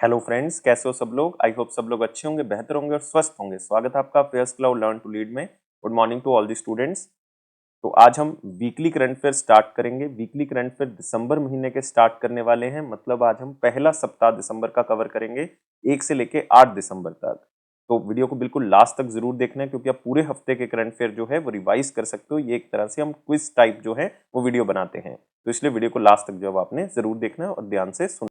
Hello friends, कैसे हो सब लोग। आई होप सब लोग अच्छे होंगे, बेहतर होंगे और स्वस्थ होंगे। स्वागत है आपका fairs cloud learn to lead में। Good morning to all the students. तो आज हम वीकली करंट अफेयर स्टार्ट करेंगे। वीकली करंट अफेयर दिसंबर महीने के स्टार्ट करने वाले हैं, मतलब आज हम पहला सप्ताह दिसंबर का कवर करेंगे 1 से लेके 8 दिसंबर तक। तो वीडियो को बिल्कुल लास्ट तक जरूर देखना है, क्योंकि आप पूरे हफ्ते के करंट अफेयर जो है वो रिवाइज कर सकते हो। ये एक तरह से हम क्विज टाइप जो है वो वीडियो बनाते हैं, तो इसलिए वीडियो को लास्ट तक जो आपने जरूर देखना है और ध्यान से सुनना।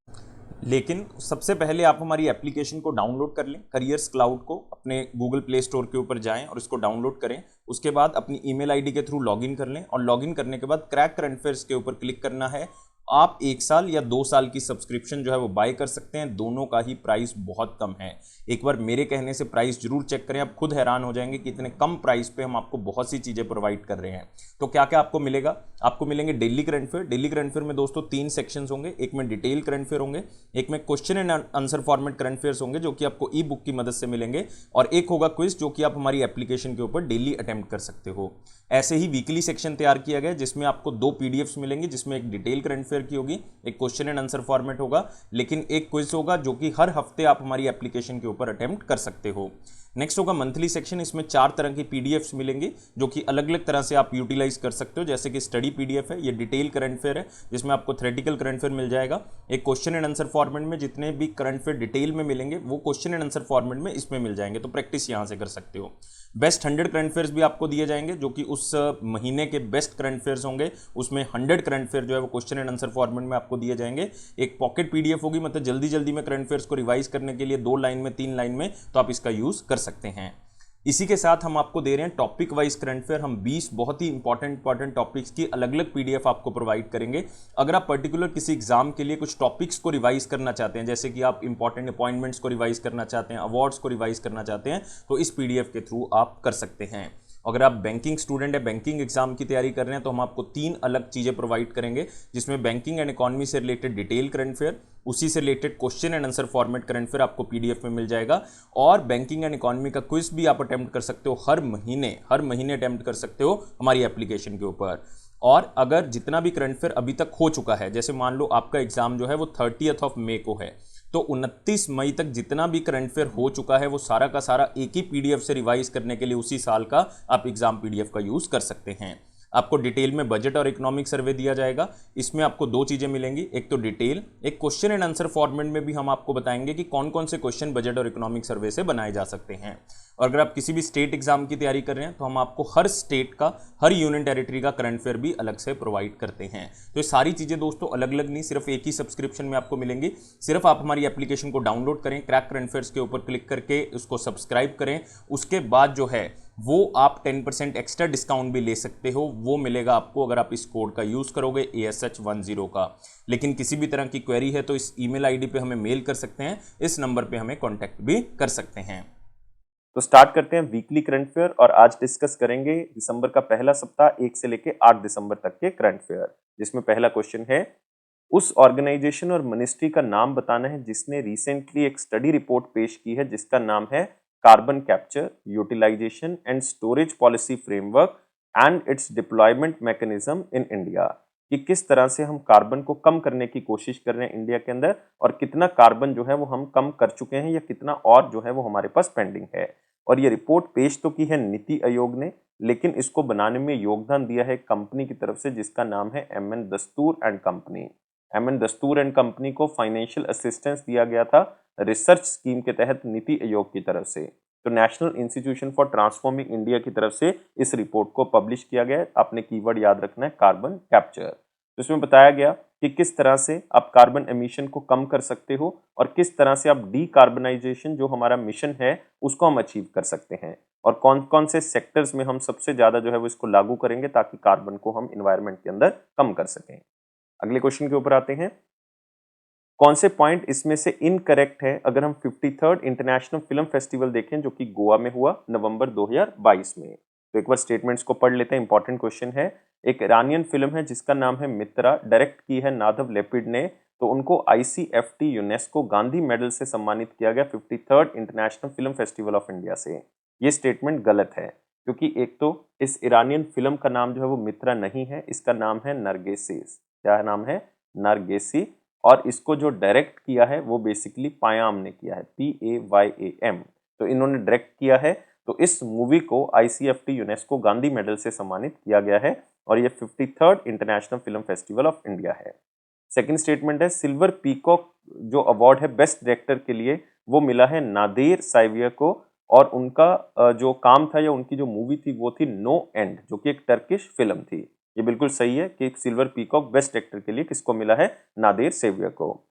लेकिन सबसे पहले आप हमारी एप्लीकेशन को डाउनलोड कर लें, करियर्स क्लाउड को अपने गूगल प्ले स्टोर के ऊपर जाएं और इसको डाउनलोड करें। उसके बाद अपनी ईमेल आईडी के थ्रू लॉगिन कर लें और लॉगिन करने के बाद क्रैक करंट अफेयर्स के ऊपर क्लिक करना है। आप 1 साल या 2 साल की सब्सक्रिप्शन जो है वो बाय कर सकते हैं। दोनों का ही प्राइस बहुत कम है। एक बार मेरे कहने से प्राइस जरूर चेक करें, आप खुद हैरान हो जाएंगे कि इतने कम प्राइस पे हम आपको बहुत सी चीज़ें प्रोवाइड कर रहे हैं। तो क्या क्या आपको मिलेगा? आपको मिलेंगे daily current affair. Daily current affair में दोस्तों 3 सेक्शंस होंगे। एक में डिटेल करंट अफेयर होंगे, एक में question and answer format current affairs होंगे जो कि आपको ई बुक की मदद से मिलेंगे, और एक होगा क्विज जो कि आप हमारी एप्लीकेशन के ऊपर डेली अटेम्प्ट कर सकते हो। ऐसे ही वीकली सेक्शन तैयार किया गया जिसमें आपको 2 पीडीएफ्स मिलेंगी, जिसमें एक डिटेल करंट अफेयर की होगी, एक क्वेश्चन एंड आंसर फॉर्मेट होगा, लेकिन एक क्विज होगा जो कि हर हफ्ते आप हमारी एप्लीकेशन के ऊपर अटेम्प्ट कर सकते हो। नेक्स्ट होगा मंथली सेक्शन। इसमें 4 तरह की पीडीएफ्स मिलेंगी जो कि अलग अलग तरह से आप यूटिलाइज कर सकते हो। जैसे कि स्टडी पीडीएफ है, ये डिटेल करंट अफेयर है जिसमें आपको थ्योरेटिकल करंट अफेयर मिल जाएगा। एक क्वेश्चन एंड आंसर फॉर्मेट में जितने भी करंट अफेयर डिटेल में मिलेंगे वो क्वेश्चन एंड आंसर फॉर्मेट में इसमें मिल जाएंगे, तो प्रैक्टिस यहां से कर सकते हो। बेस्ट 100 करंट अफेयर्स भी आपको दिए जाएंगे जो कि उस महीने के बेस्ट करंट अफेयर्स होंगे। उसमें 100 करंट अफेयर जो है वो क्वेश्चन एंड आंसर फॉर्मेट में आपको दिए जाएंगे। एक पॉकेट पीडीएफ होगी, मतलब जल्दी जल्दी में करंट अफेयर्स को रिवाइज करने के लिए 2 लाइन में 3 लाइन में, तो आप इसका यूज कर सकते हैं। इसी के साथ हम आपको दे रहे हैं टॉपिक वाइज करंट अफेयर। हम 20 बहुत ही इंपॉर्टेंट टॉपिक्स की अलग अलग पीडीएफ आपको प्रोवाइड करेंगे। अगर आप पर्टिकुलर किसी एग्जाम के लिए कुछ टॉपिक्स को रिवाइज करना चाहते हैं, जैसे कि आप इंपॉर्टेंट अपॉइंटमेंट्स को रिवाइज करना चाहते हैं, अवार्ड्स को रिवाइज करना चाहते हैं, तो इस पीडीएफ के थ्रू आप कर सकते हैं। अगर आप बैंकिंग स्टूडेंट है, बैंकिंग एग्जाम की तैयारी कर रहे हैं, तो हम आपको 3 अलग चीज़ें प्रोवाइड करेंगे, जिसमें बैंकिंग एंड इकोनॉमी से रिलेटेड डिटेल करंट अफेयर, उसी से related question and answer format current affair आपको पीडीएफ में मिल जाएगा, और बैंकिंग एंड इकोनॉमी का क्विज भी आप अटेम्प्ट कर सकते हो। हर महीने अटेम्प्ट कर सकते हो हमारी एप्लीकेशन के ऊपर। और अगर जितना भी करंट अफेयर अभी तक हो चुका है, जैसे मान लो आपका एग्जाम जो है वो 30 मई को है, तो 29 मई तक जितना भी करंट अफेयर हो चुका है वो सारा का सारा एक ही पीडीएफ से रिवाइज करने के लिए उसी साल का आप एग्जाम पीडीएफ का यूज कर सकते हैं। आपको डिटेल में बजट और इकोनॉमिक सर्वे दिया जाएगा। इसमें आपको 2 चीजें मिलेंगी, एक तो डिटेल, एक क्वेश्चन एंड आंसर फॉर्मेट में भी हम आपको बताएंगे कि कौन कौन से क्वेश्चन बजट और इकोनॉमिक सर्वे से बनाए जा सकते हैं। और अगर आप किसी भी स्टेट एग्जाम की तैयारी कर रहे हैं तो हम आपको हर स्टेट का, हर यूनियन टेरिटरी का करंट अफेयर भी अलग से प्रोवाइड करते हैं। तो ये सारी चीजें दोस्तों अलग अलग नहीं, सिर्फ एक ही सब्सक्रिप्शन में आपको मिलेंगी। सिर्फ आप हमारी एप्लीकेशन को डाउनलोड करें, क्रैक करंट अफेयर्स के ऊपर क्लिक करके उसको सब्सक्राइब करें। उसके बाद जो है वो आप 10% एक्स्ट्रा डिस्काउंट भी ले सकते हो। वो मिलेगा आपको अगर आप इस कोड का यूज करोगे ASH10 का। लेकिन किसी भी तरह की क्वेरी है तो इस ईमेल आईडी पे हमें मेल कर सकते हैं, इस नंबर पे हमें कांटेक्ट भी कर सकते हैं। तो स्टार्ट करते हैं वीकली करंट अफेयर, और आज डिस्कस करेंगे दिसंबर का पहला सप्ताह 1 से लेके 8 दिसंबर तक के करंट अफेयर, जिसमें पहला क्वेश्चन है, उस ऑर्गेनाइजेशन और मिनिस्ट्री का नाम बताना है जिसने रिसेंटली एक स्टडी रिपोर्ट पेश की है जिसका नाम है carbon capture, utilisation and storage policy framework and its deployment mechanism in India. कि किस तरह से हम कार्बन को कम करने की कोशिश कर रहे हैं इंडिया के अंदर, और कितना कार्बन जो है वो हम कम कर चुके हैं या कितना और जो है वो हमारे पास पेंडिंग है। और ये रिपोर्ट पेश तो की है नीति आयोग ने, लेकिन इसको बनाने में योगदान दिया है एक कंपनी की तरफ से जिसका नाम है MN दस्तूर एंड कंपनी। MN दस्तूर एंड कंपनी को फाइनेंशियल असिस्टेंस दिया गया था रिसर्च स्कीम के तहत नीति आयोग की तरफ से। तो national institution for transforming India की तरफ से इस रिपोर्ट को पब्लिश किया गया है। आपने कीवर्ड याद रखना है कार्बन कैप्चर। तो इसमें बताया गया कि किस तरह से आप कार्बन एमिशन को कम कर सकते हो और किस तरह से आप डीकार्बनाइजेशन जो हमारा मिशन है उसको हम अचीव कर सकते हैं, और कौन कौन से सेक्टर्स में हम सबसे ज्यादा जो है वो इसको लागू करेंगे ताकि कार्बन को हम इन्वायरमेंट के अंदर कम कर सकें। अगले क्वेश्चन के ऊपर आते हैं, कौन से पॉइंट इसमें से इनकरेक्ट है अगर हम 53rd इंटरनेशनल फिल्म फेस्टिवल देखें जो कि गोवा में हुआ नवंबर 2022 में। तो एक बार स्टेटमेंट्स को पढ़ लेते हैं, इंपॉर्टेंट क्वेश्चन है। एक ईरानियन फिल्म है जिसका नाम है मित्रा, डायरेक्ट की है नादव लेपिड ने, तो उनको ICFT यूनेस्को गांधी मेडल से सम्मानित किया गया 53rd international film festival of India से। ये स्टेटमेंट गलत है, क्योंकि एक तो इस ईरानियन फिल्म का नाम जो है वो मित्रा नहीं है, इसका नाम है नरगिस। क्या नाम है? नरगिस। और इसको जो डायरेक्ट किया है वो बेसिकली पायाम ने किया है, PAYAM। तो इन्होंने डायरेक्ट किया है। तो इस मूवी को ICFT यूनेस्को गांधी मेडल से सम्मानित किया गया है और ये 53rd international film festival of India है। सेकंड स्टेटमेंट है सिल्वर पीकॉक जो अवार्ड है बेस्ट डायरेक्टर के लिए वो मिला है नादेर साइवियर को, और उनका जो काम था या उनकी जो मूवी थी वो थी नो एंड, जो कि एक टर्किश फिल्म थी। ये बिल्कुल सही है कि सिल्वर पीकॉक बेस्ट एक्टर के लिए किसको मिला है, नादेर सेवियर को।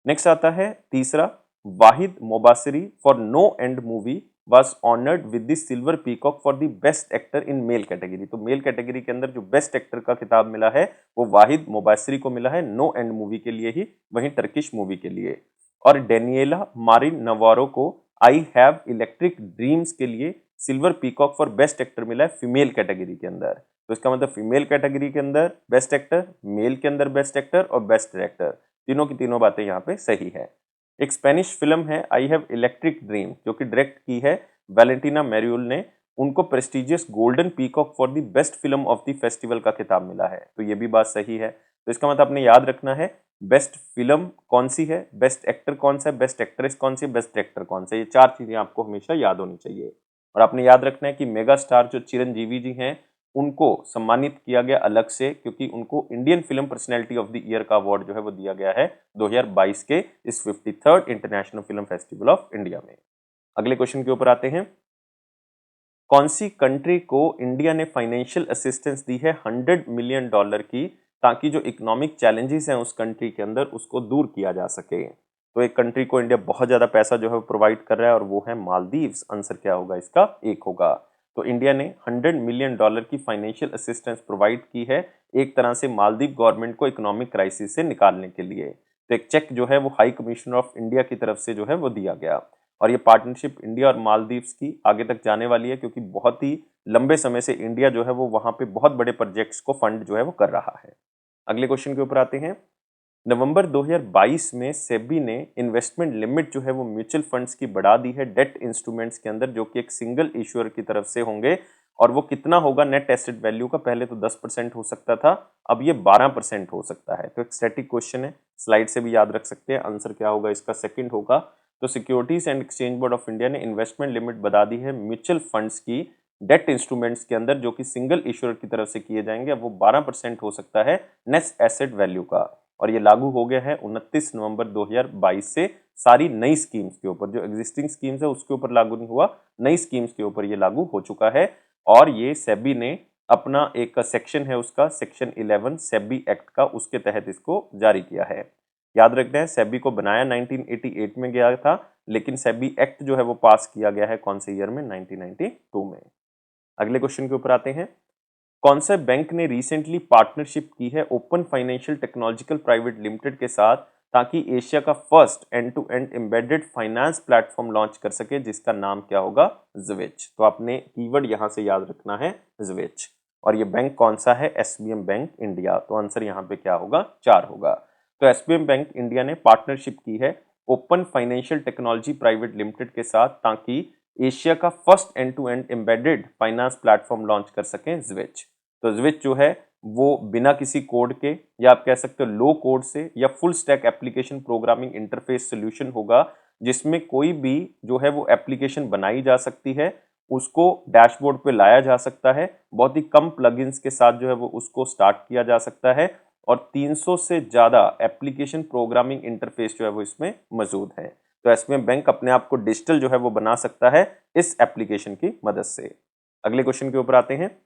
नेक्स्ट आता है तीसरा, Vahid Mobasseri for no end movie was honoured with the silver peacock for the best actor in male category. तो मेल कैटेगरी के अंदर जो बेस्ट एक्टर का खिताब मिला है वो वाहिद मोबासिरी को मिला है नो एंड मूवी के लिए ही, वहीं टर्किश मूवी के लिए। और डेनिएला मारिन नवारो को आई हैव इलेक्ट्रिक ड्रीम्स के लिए silver peacock for best actor मिला है फीमेल कैटेगरी के अंदर। तो इसका मतलब फीमेल कैटेगरी के अंदर बेस्ट एक्टर, मेल के अंदर बेस्ट एक्टर और बेस्ट डायरेक्टर, तीनों की तीनों बातें यहाँ पे सही है। एक स्पेनिश फिल्म है आई हैव इलेक्ट्रिक ड्रीम जो कि डायरेक्ट की है वैलेंटीना मैरियोल ने, उनको prestigious golden peacock for the best film of the festival का खिताब मिला है। तो ये भी बात सही है। तो इसका मतलब आपने याद रखना है बेस्ट फिल्म कौन सी है, बेस्ट एक्टर कौन सा है, बेस्ट एक्ट्रेस कौन सी है, बेस्ट डायरेक्टर कौन सा है। ये चार चीजें आपको हमेशा याद होनी चाहिए। और आपने याद रखना है कि मेगा स्टार जो चिरंजीवी जी हैं उनको सम्मानित किया गया अलग से, क्योंकि उनको Indian film personality of the year का अवार्ड जो है वो दिया गया है 2022 के इस 53rd international film festival of India में। अगले क्वेश्चन के ऊपर आते हैं। कौन सी कंट्री को इंडिया ने फाइनेंशियल असिस्टेंस दी है $100 मिलियन की, ताकि जो इकोनॉमिक चैलेंजेस हैं उस कंट्री के अंदर उसको दूर किया जा सके। तो एक कंट्री को इंडिया बहुत ज्यादा पैसा जो है प्रोवाइड कर रहा है और वो है मालदीव्स। आंसर क्या होगा इसका, एक होगा। तो इंडिया ने $100 मिलियन की फाइनेंशियल असिस्टेंस प्रोवाइड की है एक तरह से मालदीव गवर्नमेंट को इकोनॉमिक क्राइसिस से निकालने के लिए। तो एक चेक जो है वो हाई कमिश्नर ऑफ इंडिया की तरफ से जो है वो दिया गया, और ये पार्टनरशिप इंडिया और मालदीव्स की आगे तक जाने वाली है, क्योंकि बहुत ही लंबे समय से इंडिया जो है वो वहां पे बहुत बड़े प्रोजेक्ट्स को फंड जो है वो कर रहा है। अगले क्वेश्चन के ऊपर आते हैं। नवंबर 2022 में सेबी ने इन्वेस्टमेंट लिमिट जो है वो म्यूचुअल फंड्स की बढ़ा दी है डेट इंस्ट्रूमेंट्स के अंदर, जो कि एक सिंगल इश्यूअर की तरफ से होंगे, और वो कितना होगा नेट एसेट वैल्यू का, पहले तो 10% हो सकता था, अब ये 12% हो सकता है। तो एक स्टैटिक क्वेश्चन है, स्लाइड से भी याद रख सकते हैं। आंसर क्या होगा इसका, सेकंड होगा। तो securities and exchange board of India ने इन्वेस्टमेंट लिमिट बढ़ा दी है म्यूचुअल फंड्स की डेट इंस्ट्रूमेंट्स के अंदर, जो कि सिंगल इश्यूअर की तरफ से किए जाएंगे। अब वो 12% हो सकता है नेट एसेट वैल्यू का, और ये लागू हो गया है 29 नवंबर 2022 से सारी नई स्कीम्स के ऊपर। जो एग्जिस्टिंग स्कीम्स है उसके ऊपर लागू नहीं हुआ, नई स्कीम्स के ऊपर ये लागू हो चुका है। और ये सेबी ने अपना एक सेक्शन है उसका, सेक्शन 11 सेबी एक्ट का, उसके तहत इसको जारी किया है। याद रखना है सेबी को बनाया 1988 में गया था, लेकिन सेबी एक्ट जो है वो पास किया गया है कौन से ईयर में, 1992 में। अगले क्वेश्चन के ऊपर आते हैं। कौन सा बैंक ने रिसेंटली पार्टनरशिप की है open financial technological private limited के साथ, ताकि एशिया का first end to end embedded finance platform launch कर सके, जिसका नाम क्या होगा, ज़्विच। तो आपने कीवर्ड यहां से याद रखना है ज़्विच। और ये बैंक कौन सा है, एसबीएम बैंक इंडिया। तो आंसर यहाँ पे क्या होगा, 4 होगा। तो एसबीएम बैंक इंडिया ने पार्टनरशिप की है open financial technology private limited के साथ, ताकि एशिया का first end to end embedded finance platform launch कर सकें ज़्विच। तो ज़्विच जो है वो बिना किसी कोड के, या आप कह सकते हो लो कोड से, या full stack application programming interface solution होगा, जिसमें कोई भी जो है वो एप्लीकेशन बनाई जा सकती है, उसको डैशबोर्ड पे लाया जा सकता है, बहुत ही कम प्लगइन्स के साथ जो है वो उसको स्टार्ट किया जा सकता है, और 300 से ज्यादा एप्लीकेशन प्रोग्रामिंग इंटरफेस जो है वो इसमें मौजूद है। तो एसबीएम बैंक अपने आप को डिजिटल जो है वो बना सकता है इस एप्लीकेशन की मदद से। अगले क्वेश्चन के ऊपर आते हैं।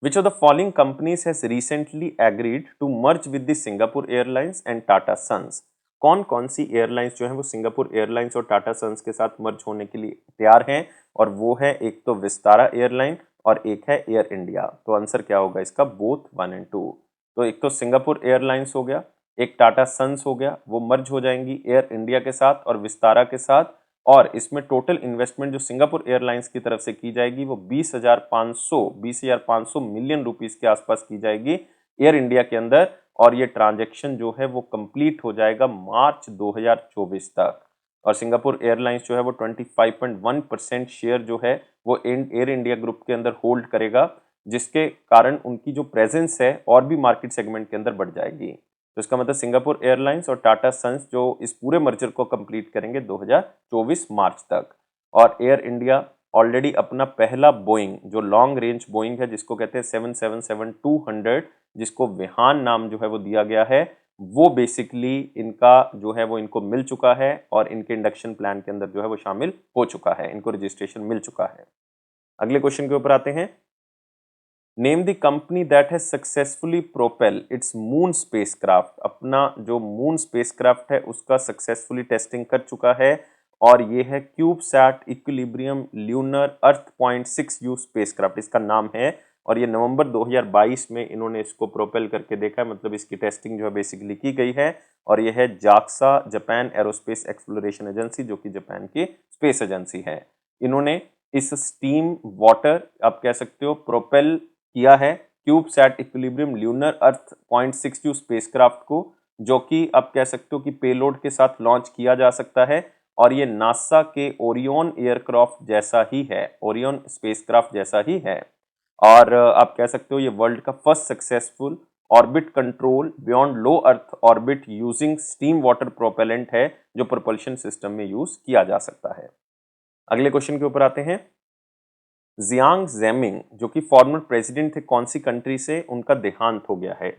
Which of the following companies has recently agreed to merge with the Singapore Airlines and Tata Sons? कौन कौन सी एयरलाइंस जो है वो सिंगापुर एयरलाइंस और टाटा सन्स के साथ मर्ज होने के लिए तैयार हैं? और वो है एक तो विस्तारा एयरलाइन और एक है एयर इंडिया। तो आंसर क्या होगा इसका, बोथ 1 and 2। तो एक तो सिंगापुर एयरलाइंस हो गया, एक टाटा सन्स हो गया, वो मर्ज हो जाएंगी एयर इंडिया के साथ और विस्तारा के साथ। और इसमें टोटल इन्वेस्टमेंट जो सिंगापुर एयरलाइंस की तरफ से की जाएगी वो 20,500 मिलियन रुपीस के आसपास की जाएगी एयर इंडिया के अंदर, और ये ट्रांजैक्शन जो है वो कंप्लीट हो जाएगा मार्च 2024 तक। और सिंगापुर एयरलाइंस जो है वो 25.1% शेयर जो है वो एयर इंडिया ग्रुप के अंदर होल्ड करेगा, जिसके कारण उनकी जो प्रेजेंस है और भी मार्केट सेगमेंट के अंदर बढ़ जाएगी। तो इसका मतलब सिंगापुर एयरलाइंस और टाटा सन्स जो इस पूरे मर्जर को कंप्लीट करेंगे 2024 मार्च तक। और एयर इंडिया ऑलरेडी अपना पहला बोइंग जो लॉन्ग रेंज बोइंग है जिसको कहते हैं 777-200, जिसको विहान नाम जो है वो दिया गया है, वो बेसिकली इनका जो है वो इनको मिल चुका है और इनके इंडक्शन प्लान के अंदर जो है वो शामिल हो चुका है, इनको रजिस्ट्रेशन मिल चुका है। अगले क्वेश्चन के ऊपर आते हैं। Name the company that has successfully propel it's moon spacecraft. अपना जो मून स्पेसक्राफ्ट है उसका सक्सेसफुली टेस्टिंग कर चुका है और ये है क्यूबसैट इक्विलिब्रियम ल्यूनर अर्थ पॉइंट 6U स्पेसक्राफ्ट इसका नाम है। और ये नवंबर 2022 में इन्होंने इसको प्रोपेल करके देखा है, मतलब इसकी टेस्टिंग जो है बेसिकली की गई है। और ये है JAXA Japan aerospace exploration agency, जो कि जापान की स्पेस एजेंसी है। इन्होंने इस स्टीम वाटर आप कह सकते हो प्रोपेल किया है क्यूबसैट इक्विलिब्रियम ल्यूनर अर्थ पॉइंट 6U स्पेसक्राफ्ट को, जो कि आप कह सकते हो कि पेलोड के साथ लॉन्च किया जा सकता है। और ये नासा के ओरियन एयरक्राफ्ट जैसा ही है, ओरियन स्पेसक्राफ्ट जैसा ही है। और आप कह सकते हो ये वर्ल्ड का first successful orbit control beyond low earth orbit using steam water propellant है, जो प्रोपल्शन सिस्टम में यूज किया जा सकता है। अगले क्वेश्चन के ऊपर आते हैं। जियांग जेमिंग जो कि फॉर्मर प्रेसिडेंट थे कौन सी कंट्री से, उनका देहांत हो गया है।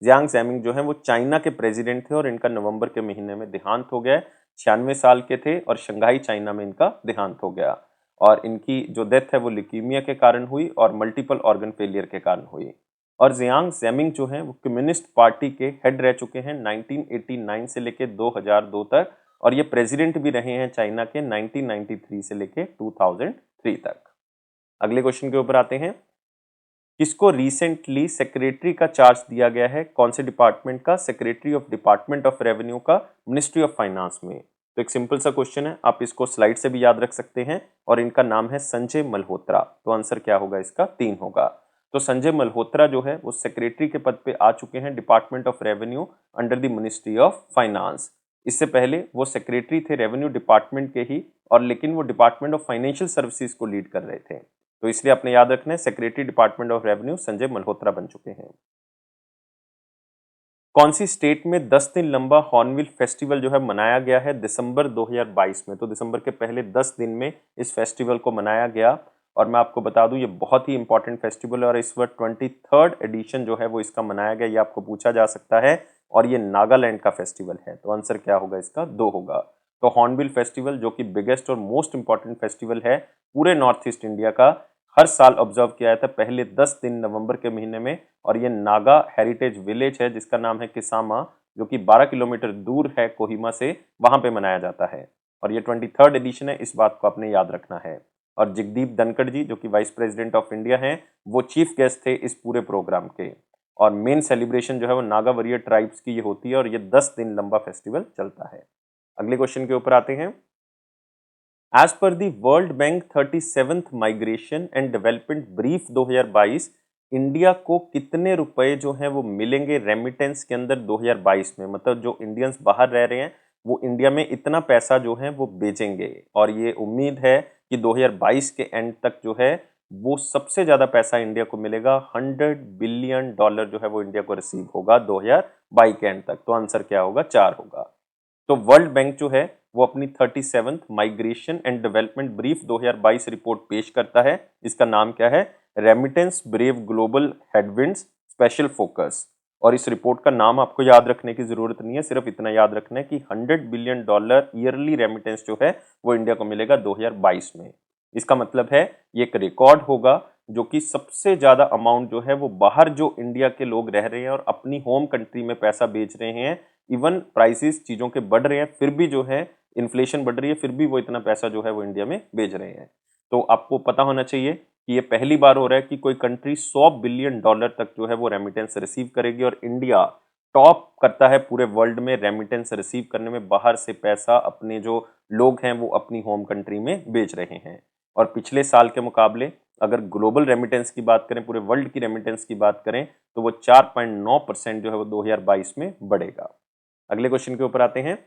जियांग जेमिंग जो है वो चाइना के प्रेसिडेंट थे और इनका नवंबर के महीने में देहांत हो गया। 96 साल के थे और शंघाई चाइना में इनका देहांत हो गया। और इनकी जो डेथ है वो ल्यूकीमिया के कारण हुई और मल्टीपल ऑर्गन फेलियर के कारण हुई। और जियांग जेमिंग जो है वो कम्युनिस्ट पार्टी के हेड रह चुके हैं 1989 से लेके 2002 तक। और ये प्रेसिडेंट भी रहे हैं चाइना के 1993 से लेके 2003 तक। अगले क्वेश्चन के ऊपर आते हैं। किसको रिसेंटली सेक्रेटरी का चार्ज दिया गया है, कौन से डिपार्टमेंट का, secretary of department of revenue का मिनिस्ट्री ऑफ फाइनेंस में। तो एक सिंपल सा क्वेश्चन है, आप इसको स्लाइड से भी याद रख सकते हैं। और इनका नाम है संजय मल्होत्रा। तो आंसर क्या होगा इसका, 3 होगा। तो संजय मल्होत्रा जो है वो सेक्रेटरी के पद पे आ चुके हैं department of revenue under the ministry of finance. इससे पहले वो सेक्रेटरी थे रेवेन्यू डिपार्टमेंट के ही, और लेकिन वो डिपार्टमेंट ऑफ फाइनेंशियल सर्विसेज को लीड कर रहे थे। तो इसलिए आपने याद रखना है secretary department of revenue Sanjay Malhotra बन चुके हैं। कौन सी स्टेट में 10 दिन लंबा हॉर्नबिल फेस्टिवल जो है मनाया गया है दिसंबर 2022 में। तो दिसंबर के पहले 10 दिन में इस फेस्टिवल को मनाया गया। और मैं आपको बता दूं ये बहुत ही इंपॉर्टेंट फेस्टिवल है और इस बार 23rd एडिशन जो है वो इसका मनाया गया, ये आपको पूछा जा सकता है। और ये नागालैंड का फेस्टिवल है। तो आंसर क्या होगा इसका, 2 होगा। तो हॉर्नबिल फेस्टिवल जो कि बिगेस्ट और मोस्ट इंपॉर्टेंट फेस्टिवल है पूरे नॉर्थ ईस्ट इंडिया का, हर साल ऑब्जर्व किया जाता है पहले 10 दिन नवंबर के महीने में। और ये नागा हेरिटेज विलेज है जिसका नाम है किसामा, जो कि 12 किलोमीटर दूर है कोहिमा से, वहां पे मनाया जाता है। और ये 23rd एडिशन है, इस बात को आपने याद रखना है। और जगदीप धनखड़ जी जो कि वाइस प्रेसिडेंट ऑफ इंडिया हैं, वो चीफ गेस्ट थे इस पूरे प्रोग्राम के। और मेन सेलिब्रेशन जो है वो नागा वरियर ट्राइब्स की ये होती है और ये 10 दिन लंबा फेस्टिवल चलता है। अगले क्वेश्चन के ऊपर आते हैं। As per the World Bank 37th migration and development brief 2022, India को कितने रुपए जो हैं वो मिलेंगे रेमिटेंस के अंदर 2022 में। मतलब जो इंडियंस बाहर रह रहे हैं वो इंडिया में इतना पैसा जो है वो भेजेंगे। और ये उम्मीद है कि 2022 के एंड तक जो है वो सबसे ज्यादा पैसा इंडिया को मिलेगा, $100 बिलियन जो है वो इंडिया को रिसीव होगा 2022 के एंड तक। तो आंसर क्या होगा, 4 होगा। तो वर्ल्ड बैंक जो है वो अपनी 37th migration and development brief 2022 report पेश करता है। इसका नाम क्या है, remittance brave global headwinds special focus. और इस रिपोर्ट का नाम आपको याद रखने की जरूरत नहीं है, सिर्फ इतना याद रखना है कि $100 बिलियन ईयरली रेमिटेंस जो है वो इंडिया को मिलेगा 2022 में। इसका मतलब है ये एक रिकॉर्ड होगा जो कि सबसे ज्यादा अमाउंट जो है वो बाहर जो इंडिया के लोग रह रहे हैं और अपनी होम कंट्री में पैसा बेच रहे हैं। इवन प्राइसेस चीजों के बढ़ रहे हैं फिर भी जो है इन्फ्लेशन बढ़ रही है, फिर भी वो इतना पैसा जो है वो इंडिया में भेज रहे हैं। तो आपको पता होना चाहिए कि ये पहली बार हो रहा है कि कोई कंट्री $100 बिलियन तक जो है वो रेमिटेंस रिसीव करेगी। और इंडिया टॉप करता है पूरे वर्ल्ड में रेमिटेंस रिसीव करने में, बाहर से पैसा अपने जो लोग हैं वो अपनी होम कंट्री में भेज रहे हैं। और पिछले साल के मुकाबले अगर ग्लोबल रेमिटेंस की बात करें, पूरे वर्ल्ड की रेमिटेंस की बात करें, तो वो 4.9% जो है वो 2022 में बढ़ेगा। अगले क्वेश्चन के ऊपर आते हैं।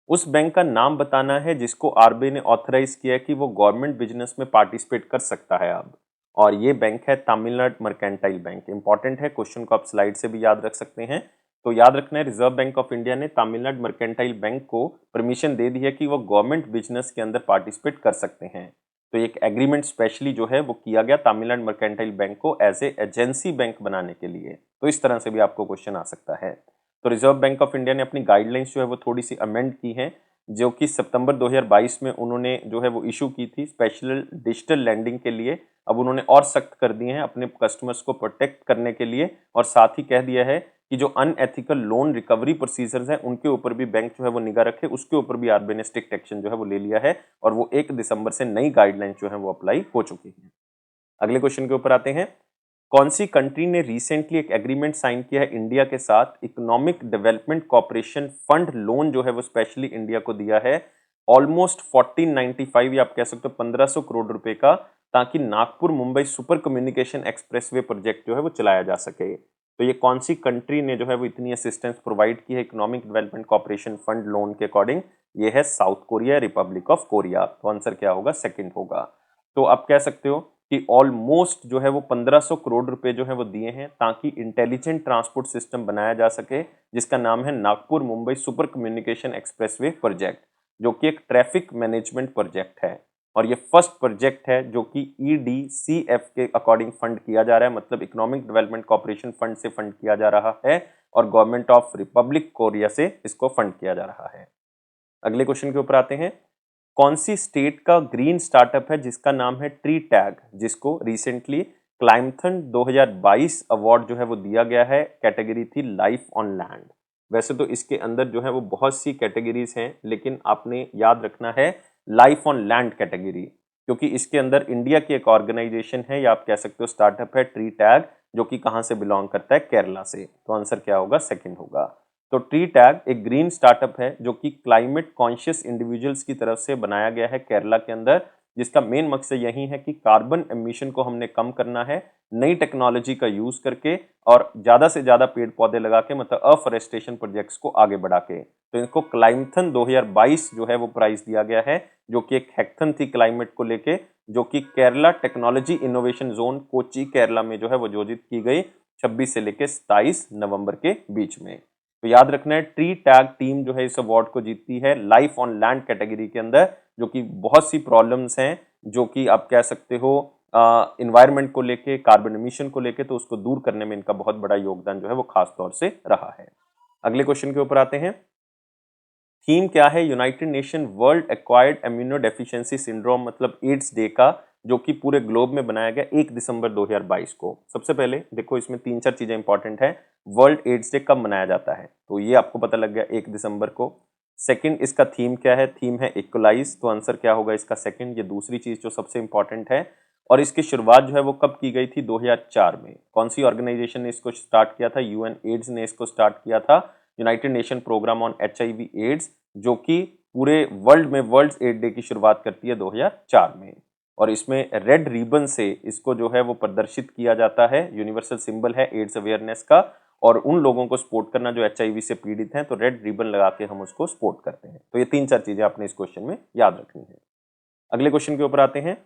उस बैंक का नाम बताना है जिसको आरबीआई ने ऑथराइज किया है कि वो गवर्नमेंट बिजनेस में पार्टिसिपेट कर सकता है अब। और ये बैंक है तमिलनाडु मर्केंटाइल बैंक। इंपॉर्टेंट है, क्वेश्चन को आप स्लाइड से भी याद रख सकते हैं। तो याद रखना है, रिजर्व बैंक ऑफ इंडिया ने तमिलनाडु मर्केंटाइल बैंक को परमिशन दे दी है कि वो गवर्नमेंट बिजनेस के अंदर पार्टिसिपेट कर सकते हैं। तो एक एग्रीमेंट स्पेशली जो है वो किया गया तमिलनाडु मर्केंटाइल बैंक को एज ए एजेंसी बैंक बनाने के लिए। तो इस तरह से भी आपको क्वेश्चन आ सकता है। तो रिजर्व बैंक ऑफ इंडिया ने अपनी गाइडलाइंस जो है वो थोड़ी सी अमेंड की हैं, जो कि सितंबर 2022 में उन्होंने जो है वो इशू की थी स्पेशल डिजिटल लैंडिंग के लिए। अब उन्होंने और सख्त कर दिए हैं अपने कस्टमर्स को प्रोटेक्ट करने के लिए, और साथ ही कह दिया है कि जो अनएथिकल लोन रिकवरी प्रोसीजर्स हैं उनके ऊपर भी बैंक जो है वो निगाह रखे, उसके ऊपर भी आरबीआई ने स्ट्रिक्ट एक्शन जो है वो ले लिया है, और वो 1 दिसंबर से नई गाइडलाइंस जो है वो अप्लाई हो चुकी है। अगले क्वेश्चन के ऊपर आते हैं। कौन सी कंट्री ने रिसेंटली एक एग्रीमेंट साइन किया है इंडिया के साथ, economic development corporation fund loan जो है वो स्पेशली इंडिया को दिया है ऑलमोस्ट 1495 या आप कह सकते हो 1500 करोड़ रुपए का, ताकि Nagpur Mumbai super communication expressway project जो है वो चलाया जा सके। तो ये कौन सी कंट्री ने जो है वो इतनी असिस्टेंस प्रोवाइड की है economic development corporation fund loan के अकॉर्डिंग? ये है south Korea, Republic of Korea. तो आंसर क्या होगा? सेकंड होगा। तो आप कह सकते हो कि ऑलमोस्ट जो है वो 1500 करोड़ रुपए जो है वो दिए हैं ताकि इंटेलिजेंट ट्रांसपोर्ट सिस्टम बनाया जा सके, जिसका नाम है Nagpur Mumbai super communication expressway project, जो कि एक ट्रैफिक मैनेजमेंट प्रोजेक्ट है। और ये फर्स्ट प्रोजेक्ट है जो कि EDCF के अकॉर्डिंग फंड किया जा रहा है, मतलब इकोनॉमिक डेवलपमेंट कॉर्पोरेशन फंड से फंड किया जा रहा है, और गवर्नमेंट ऑफ रिपब्लिक कोरिया से इसको फंड किया जा रहा है। अगले क्वेश्चन के ऊपर आते हैं। कौन सी स्टेट का ग्रीन स्टार्टअप है जिसका नाम है ट्री टैग, जिसको रिसेंटली क्लाइमथन 2022 अवार्ड जो है वो दिया गया है? कैटेगरी थी लाइफ ऑन लैंड। वैसे तो इसके अंदर जो है वो बहुत सी कैटेगरीज हैं, लेकिन आपने याद रखना है लाइफ ऑन लैंड कैटेगरी, क्योंकि इसके अंदर इंडिया की एक ऑर्गेनाइजेशन है या आप कह सकते हो स्टार्टअप है ट्री टैग, जो कि कहां से बिलोंग करता है? केरला से। तो आंसर क्या होगा? सेकंड होगा। तो ट्री टैग एक ग्रीन स्टार्टअप है जो कि क्लाइमेट कॉन्शियस इंडिविजुअल्स की तरफ से बनाया गया है केरला के अंदर, जिसका मेन मकसद यही है कि कार्बन एमिशन को हमने कम करना है नई टेक्नोलॉजी का यूज करके, और ज्यादा से ज्यादा पेड़ पौधे लगा के, मतलब अफॉरेस्टेशन प्रोजेक्ट्स को आगे बढ़ा के। तो इनको क्लाइमथन 2022 जो है वो प्राइज दिया गया है, जो कि एक हैकथन थी क्लाइमेट को लेके, जो कि Kerala technology innovation zone Kochi Kerala में जो है वो आयोजित की गई 26 से लेकर 27 नवंबर के बीच में। तो याद रखना है ट्री टैग टीम जो है इस अवार्ड को जीतती है लाइफ ऑन लैंड कैटेगरी के अंदर, जो कि बहुत सी प्रॉब्लम्स हैं जो कि आप कह सकते हो इन्वायरमेंट को लेके, कार्बन एमिशन को लेके, तो उसको दूर करने में इनका बहुत बड़ा योगदान जो है वो खास तौर से रहा है। अगले क्वेश्चन के ऊपर आते हैं। थीम क्या है United nation world acquired immuno deficiency syndrome, मतलब एड्स डे का, जो कि पूरे ग्लोब में बनाया गया 1 दिसंबर 2022 को? सबसे पहले देखो, इसमें 3-4 चीजें इंपॉर्टेंट है। वर्ल्ड एड्स डे कब मनाया जाता है? तो ये आपको पता लग गया, 1 दिसंबर को। सेकंड, इसका थीम क्या है? थीम है इक्वलाइज। तो आंसर क्या होगा इसका? सेकंड। ये दूसरी चीज जो सबसे इंपॉर्टेंट है। और इसकी शुरुआत जो है वो कब की गई थी? 2004 में। कौन सी ऑर्गेनाइजेशन ने इसको स्टार्ट किया था? यूएन एड्स ने इसको स्टार्ट किया था, United Nation programme on HIV AIDS, जो कि पूरे वर्ल्ड में वर्ल्ड एड डे की शुरुआत करती है 2004 में। और इसमें रेड रिबन से इसको जो है वो प्रदर्शित किया जाता है, यूनिवर्सल सिंबल है एड्स अवेयरनेस का, और उन लोगों को सपोर्ट करना जो HIV से पीड़ित हैं, तो रेड रिबन लगा के हम उसको सपोर्ट करते हैं। तो ये 3-4 चीजें आपने इस क्वेश्चन में याद रखनी है। अगले क्वेश्चन के ऊपर आते हैं।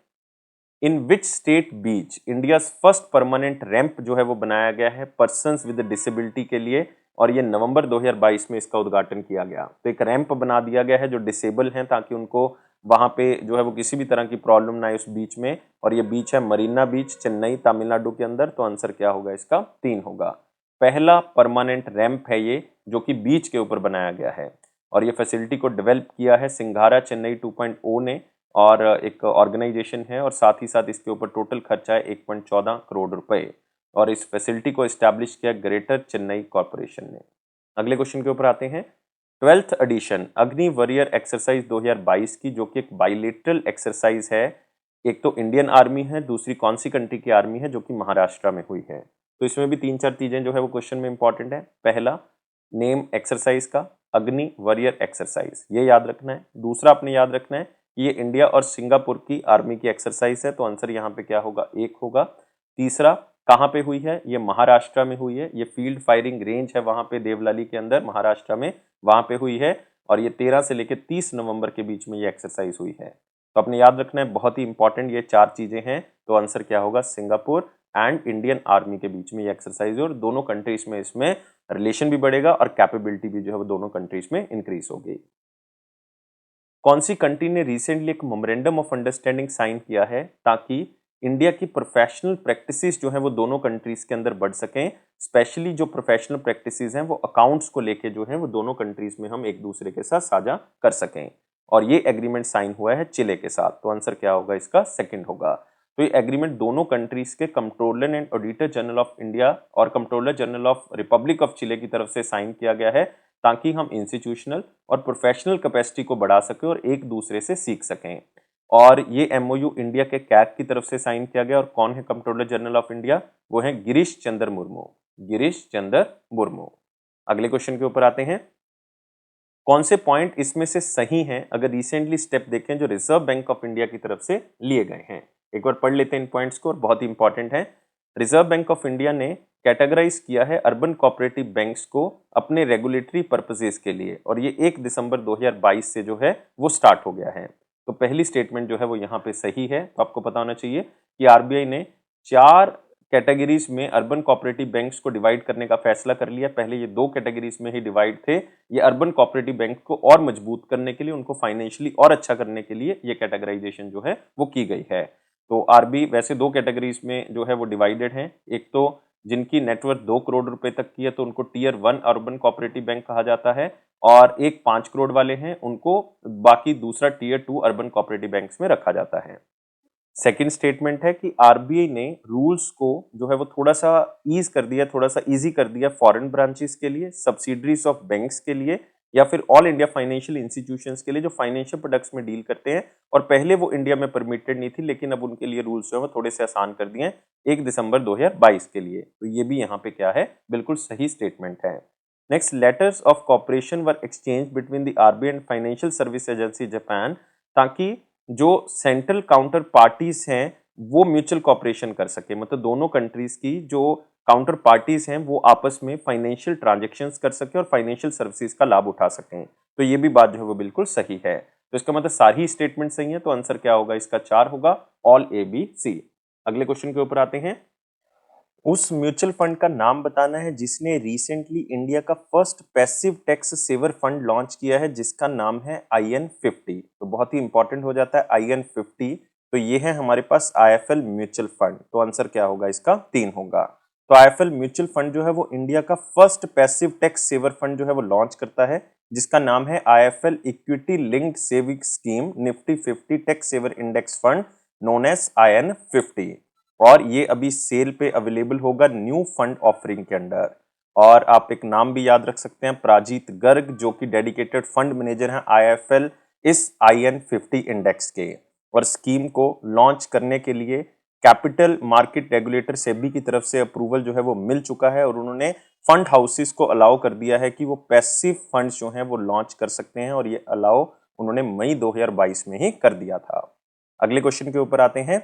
In which state beach India first permanent ramp जो है वो बनाया गया है पर्सन्स विद डिसेबिलिटी के लिए, और ये नवंबर 2022 में इसका उद्घाटन किया गया। तो एक रैंप बना दिया गया है जो डिसेबल हैं, ताकि उनको वहां पे जो है वो किसी भी तरह की प्रॉब्लम ना आए उस बीच में। और ये बीच है मरीना बीच, चेन्नई, तमिलनाडु के अंदर। तो आंसर क्या होगा इसका? 3 होगा। पहला परमानेंट रैंप है ये, जो कि बीच के ऊपर बनाया गया है, और ये फैसिलिटी को डेवलप किया है सिंघारा चेन्नई 2.0 ने, और एक ऑर्गेनाइजेशन है, और साथ ही साथ इसके ऊपर टोटल खर्चा है 1.14 करोड़ रुपए, और इस फैसिलिटी को एस्टैब्लिश किया ग्रेटर चेन्नई कॉर्पोरेशन ने। अगले क्वेश्चन के ऊपर आते हैं। 12th एडिशन अग्नि वॉरियर एक्सरसाइज 2022 की, जो कि एक बाइलेटरल एक्सरसाइज है, एक तो इंडियन आर्मी है, दूसरी कौन सी कंट्री की आर्मी है, जो कि महाराष्ट्र में हुई है? तो इसमें भी 3-4 चीजें जो है वो क्वेश्चन में इंपॉर्टेंट है। पहला, नेम एक्सरसाइज का, अग्नि वॉरियर एक्सरसाइज, ये याद रखना है। दूसरा आपने याद रखना है ये इंडिया और सिंगापुर की आर्मी की एक्सरसाइज है, तो आंसर यहाँ पे क्या होगा? 1 होगा। तीसरा, कहाँ पे हुई है? ये महाराष्ट्र में हुई है, ये फील्ड फायरिंग रेंज है वहां पे देवलाली के अंदर महाराष्ट्र में, वहां पे हुई है, और ये 13 से लेकर 30 नवंबर के बीच में ये एक्सरसाइज हुई है। तो आपने याद रखना है, बहुत ही इंपॉर्टेंट ये 4 चीजें हैं। तो आंसर क्या होगा, सिंगापुर एंड इंडियन आर्मी के बीच में ये एक्सरसाइज है और दोनों कंट्रीज में इसमें रिलेशन भी बढ़ेगा और कैपेबिलिटी भी जो है वो दोनों कंट्रीज में इंक्रीज होगी। कौन सी कंट्री ने रिसेंटली एक मेमोरेंडम ऑफ अंडरस्टैंडिंग साइन किया है ताकि इंडिया की प्रोफेशनल प्रैक्टिसेस जो हैं वो दोनों कंट्रीज के अंदर बढ़ सकें? स्पेशली जो प्रोफेशनल प्रैक्टिसेस हैं वो अकाउंट्स को लेके जो है वो दोनों कंट्रीज में हम एक दूसरे के साथ साझा कर सकें, और ये एग्रीमेंट साइन हुआ है चिले के साथ। तो आंसर क्या होगा इसका, सेकंड होगा। तो ये एग्रीमेंट दोनों कंट्रीज के controller and auditor general of India और controller general of republic of Chile की तरफ से साइन किया गया है ताकि हम इंस्टीट्यूशनल और प्रोफेशनल कैपेसिटी को बढ़ा सकें और एक दूसरे से सीख सकें। और ये एमओयू इंडिया के कैग की तरफ से साइन किया गया, और कौन है कंट्रोलर जनरल ऑफ इंडिया, वो है गिरीश चंद्र मुर्मू, गिरीश चंद्र मुर्मू। अगले क्वेश्चन के ऊपर आते हैं, कौन से पॉइंट इसमें से सही हैं अगर रिसेंटली स्टेप देखें जो रिजर्व बैंक ऑफ इंडिया की तरफ से लिए गए हैं? एक बार पढ़ लेते हैं इन पॉइंट्स को, बहुत ही इंपॉर्टेंट है। रिजर्व बैंक ऑफ इंडिया ने कैटेगराइज किया है अर्बन कोऑपरेटिव बैंक्स को अपने रेगुलेटरी पर्पसेस के लिए, और ये 1 दिसंबर 2022 से जो है वो स्टार्ट हो गया है। तो पहली स्टेटमेंट जो है वो यहाँ पे सही है। तो आपको पता होना चाहिए कि आरबीआई ने 4 कैटेगरीज में अर्बन कोऑपरेटिव बैंक्स को डिवाइड करने का फैसला कर लिया। पहले ये 2 कैटेगरीज में ही डिवाइड थे। ये अर्बन कोऑपरेटिव बैंक को और मजबूत करने के लिए, उनको फाइनेंशियली और अच्छा करने के लिए ये कैटेगराइजेशन जो है वो की गई है। तो आरबी वैसे 2 कैटेगरीज में जो है वो डिवाइडेड है। एक तो जिनकी नेटवर्थ 2 करोड़ रुपए तक की है तो उनको टियर 1 अर्बन कोऑपरेटिव बैंक कहा जाता है, और एक 5 करोड़ वाले हैं उनको बाकी दूसरा टियर 2 अर्बन कोऑपरेटिव बैंक्स में रखा जाता है। सेकंड स्टेटमेंट है कि आरबीआई ने रूल्स को जो है वो थोड़ा सा ईज कर दिया, थोड़ा सा इजी कर दिया फॉरेन ब्रांचेस के लिए, सब्सिडरीज ऑफ बैंक्स के लिए, या फिर ऑल इंडिया फाइनेंशियल इंस्टीट्यूशंस के लिए जो फाइनेंशियल प्रोडक्ट्स में डील करते हैं, और पहले वो इंडिया में परमिटेड नहीं थी, लेकिन अब उनके लिए रूल्स जो है वो थोड़े से आसान कर दिए 1 दिसंबर 2022 के लिए। तो ये भी यहाँ पे क्या है, बिल्कुल सही स्टेटमेंट है। Next, letters of corporation were exchange between the RBI and financial service agency Japan, ताकि जो सेंट्रल काउंटर पार्टीज हैं वो म्यूचुअल कॉपरेशन कर सके, मतलब दोनों कंट्रीज की जो काउंटर पार्टीज हैं वो आपस में फाइनेंशियल ट्रांजैक्शंस कर सके और फाइनेंशियल सर्विसेज का लाभ उठा सकें। तो ये भी बात जो है वो बिल्कुल सही है। तो इसका मतलब सारी स्टेटमेंट सही है। तो आंसर क्या होगा इसका, 4 होगा, ऑल ए बी सी। अगले क्वेश्चन के ऊपर आते हैं, उस म्यूचुअल फंड का नाम बताना है जिसने रिसेंटली इंडिया का first passive tax saver fund launch किया है जिसका नाम है IN50। तो बहुत ही इंपॉर्टेंट हो जाता है IN50। तो ये है हमारे पास IIFL म्यूचुअल फंड। तो आंसर क्या होगा इसका, 3 होगा। तो IIFL म्यूचुअल फंड जो है वो इंडिया का first passive tax saver fund जो है वो लॉन्च करता है जिसका नाम है IIFL equity linked saving scheme Nifty 50 tax saver index fund known as IN50, और ये अभी सेल पे अवेलेबल होगा न्यू फंड ऑफरिंग के अंडर। और आप एक नाम भी याद रख सकते हैं, प्राजीत गर्ग, जो कि डेडिकेटेड फंड मैनेजर हैं IIFL इस IN50 इंडेक्स के। और स्कीम को लॉन्च करने के लिए कैपिटल मार्केट रेगुलेटर सेबी की तरफ से अप्रूवल जो है वो मिल चुका है, और उन्होंने फंड हाउसेस को अलाउ कर दिया है कि वो पैसिव फंड्स जो हैं वो लॉन्च कर सकते हैं, और ये अलाउ उन्होंने मई 2022 में ही कर दिया था। अगले क्वेश्चन के ऊपर आते हैं,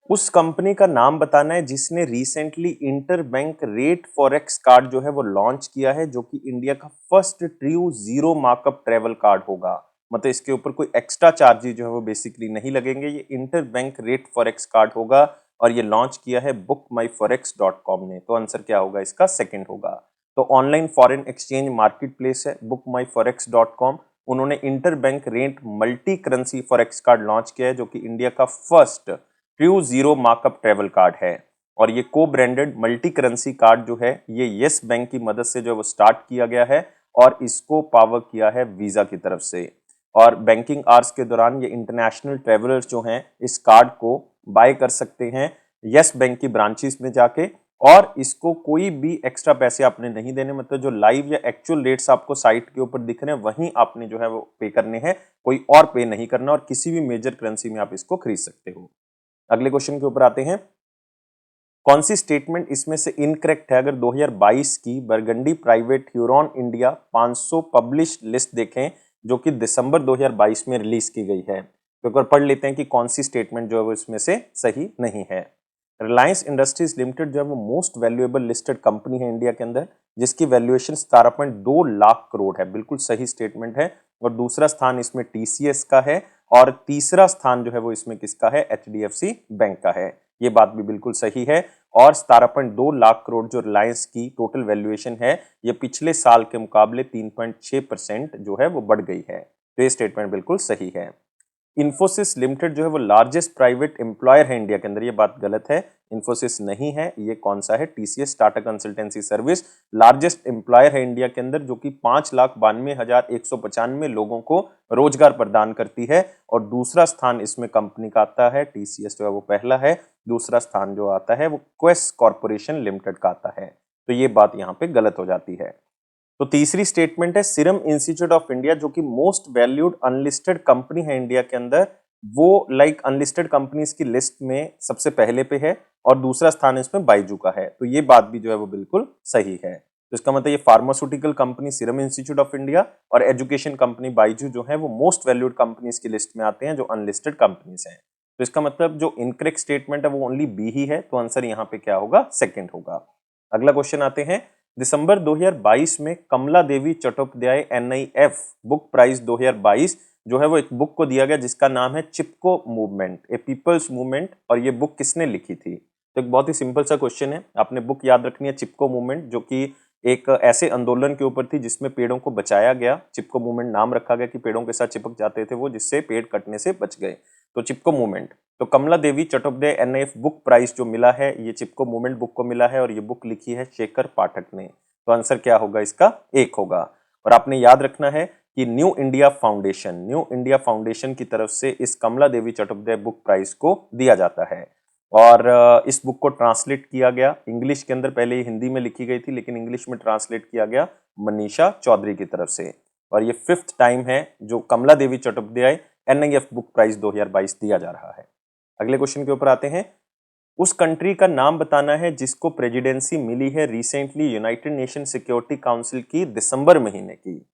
उस कंपनी का नाम बताना है जिसने recently inter bank rate forex card जो है वो लॉन्च किया है, जो कि इंडिया का first true zero markup travel card होगा। मतलब इसके ऊपर कोई एक्स्ट्रा चार्जेस जो है वो बेसिकली नहीं लगेंगे। ये inter bank rate forex card होगा, और ये लॉन्च किया है bookmyforex.com ने। तो आंसर क्या होगा इसका, सेकंड होगा। तो online foreign exchange market place है bookmyforex.com। उन्होंने inter bank rate multi currency forex card launch किया है, जो कि इंडिया का first true zero markup travel card है। और ये को ब्रांडेड मल्टी करेंसी कार्ड जो है ये येस बैंक की मदद से जो है वो स्टार्ट किया गया है, और इसको पावर किया है वीजा की तरफ से। और बैंकिंग आवर्स के दौरान ये इंटरनेशनल ट्रेवलर्स जो हैं इस कार्ड को बाय कर सकते हैं येस बैंक की ब्रांचेस में जाके, और इसको कोई भी एक्स्ट्रा पैसे आपने नहीं देने, मतलब जो लाइव या एक्चुअल रेट्स आपको साइट के ऊपर दिख रहे हैं वहीं आपने जो है वो पे करने हैं, कोई और पे नहीं करना, और किसी भी मेजर करेंसी में आप इसको खरीद सकते हो। अगले क्वेश्चन के ऊपर आते हैं, कौन सी स्टेटमेंट इसमें से इनकरेक्ट है? अगर 2022 की burgundy private Huron India 500 publish list देखें जो कि दिसंबर 2022 में रिलीज की गई है, तो एक बार पढ़ लेते हैं कि कौन सी स्टेटमेंट जो है वो इसमें से सही नहीं है। रिलायंस इंडस्ट्रीज लिमिटेड जो है वो मोस्ट वैल्यूएबल लिस्टेड कंपनी है इंडिया के अंदर, जिसकी वैल्यूएशन 17.2 लाख करोड़ है। बिल्कुल सही स्टेटमेंट है। और दूसरा स्थान इसमें टीसीएस का है और तीसरा स्थान जो है वो इसमें किसका है, एचडीएफसी बैंक का है। ये बात भी बिल्कुल सही है। और 17.2 लाख करोड़ जो रिलायंस की टोटल वैल्यूएशन है ये पिछले साल के मुकाबले 3.6% जो है वो बढ़ गई है। तो ये स्टेटमेंट बिल्कुल सही है। इन्फोसिस लिमिटेड जो है वो लार्जेस्ट प्राइवेट एम्प्लॉयर है इंडिया के अंदर, ये बात गलत है। इन्फोसिस नहीं है, ये कौन सा है, TCS Tata consultancy service largest employer है इंडिया के अंदर, जो कि 5,92,195 लोगों को रोजगार प्रदान करती है। और दूसरा स्थान इसमें कंपनी का आता है, टीसीएस जो है वो पहला है, दूसरा स्थान जो आता है वो क्वेस कॉर्पोरेशन लिमिटेड का आता है। तो ये बात यहाँ पे गलत हो जाती है। तो तीसरी स्टेटमेंट है सीरम इंस्टीट्यूट ऑफ इंडिया, जो कि मोस्ट वैल्यूड अनलिस्टेड कंपनी है इंडिया के अंदर, वो अनलिस्टेड कंपनीज की लिस्ट में सबसे पहले पे है और दूसरा स्थान इसमें बाइजू का है। तो ये बात भी जो है वो बिल्कुल सही है। तो इसका मतलब ये pharmaceutical company serum institute of India और एजुकेशन कंपनी बाइजू जो है वो मोस्ट वैल्यूड कंपनीज की लिस्ट में आते हैं जो अनलिस्टेड कंपनीज हैं। तो इसका मतलब जो इनकरेक्ट स्टेटमेंट है वो ओनली बी ही है, तो आंसर यहाँ पे क्या होगा, सेकेंड होगा। अगला क्वेश्चन आते हैं, दिसंबर 2022 में कमला देवी चट्टोपाध्याय NIF बुक प्राइज 2022 जो है वो एक बुक को दिया गया जिसका नाम है चिपको मूवमेंट, ए पीपल्स मूवमेंट, और ये बुक किसने लिखी थी। तो एक बहुत ही सिंपल सा क्वेश्चन है, आपने बुक याद रखनी है चिपको मूवमेंट, जो कि एक ऐसे आंदोलन के ऊपर थी जिसमें पेड़ों को बचाया गया। चिपको मूवमेंट नाम रखा गया कि पेड़ों के साथ चिपक जाते थे वो, जिससे पेड़ कटने से बच गए, तो चिपको मूवमेंट। तो कमला देवी चट्टोपाध्याय NIF बुक प्राइज जो मिला है ये चिपको मूवमेंट बुक को मिला है और ये बुक लिखी है शेखर पाठक ने। तो आंसर क्या होगा इसका, एक होगा। और आपने याद रखना है कि न्यू इंडिया फाउंडेशन की तरफ से इस कमला देवी चट्टोपाध्याय बुक प्राइज को दिया जाता है। और इस बुक को ट्रांसलेट किया गया इंग्लिश के अंदर, पहले ये हिंदी में लिखी गई थी लेकिन इंग्लिश में ट्रांसलेट किया गया मनीषा चौधरी की तरफ से। और ये 5th टाइम है जो कमला देवी चट्टोपाध्याय NIF बुक प्राइज 2022 दिया जा रहा है। अगले क्वेश्चन के ऊपर आते हैं, उस कंट्री का नाम बताना है जिसको प्रेसिडेंसी मिली है recently United nation security council की दिसंबर महीने की।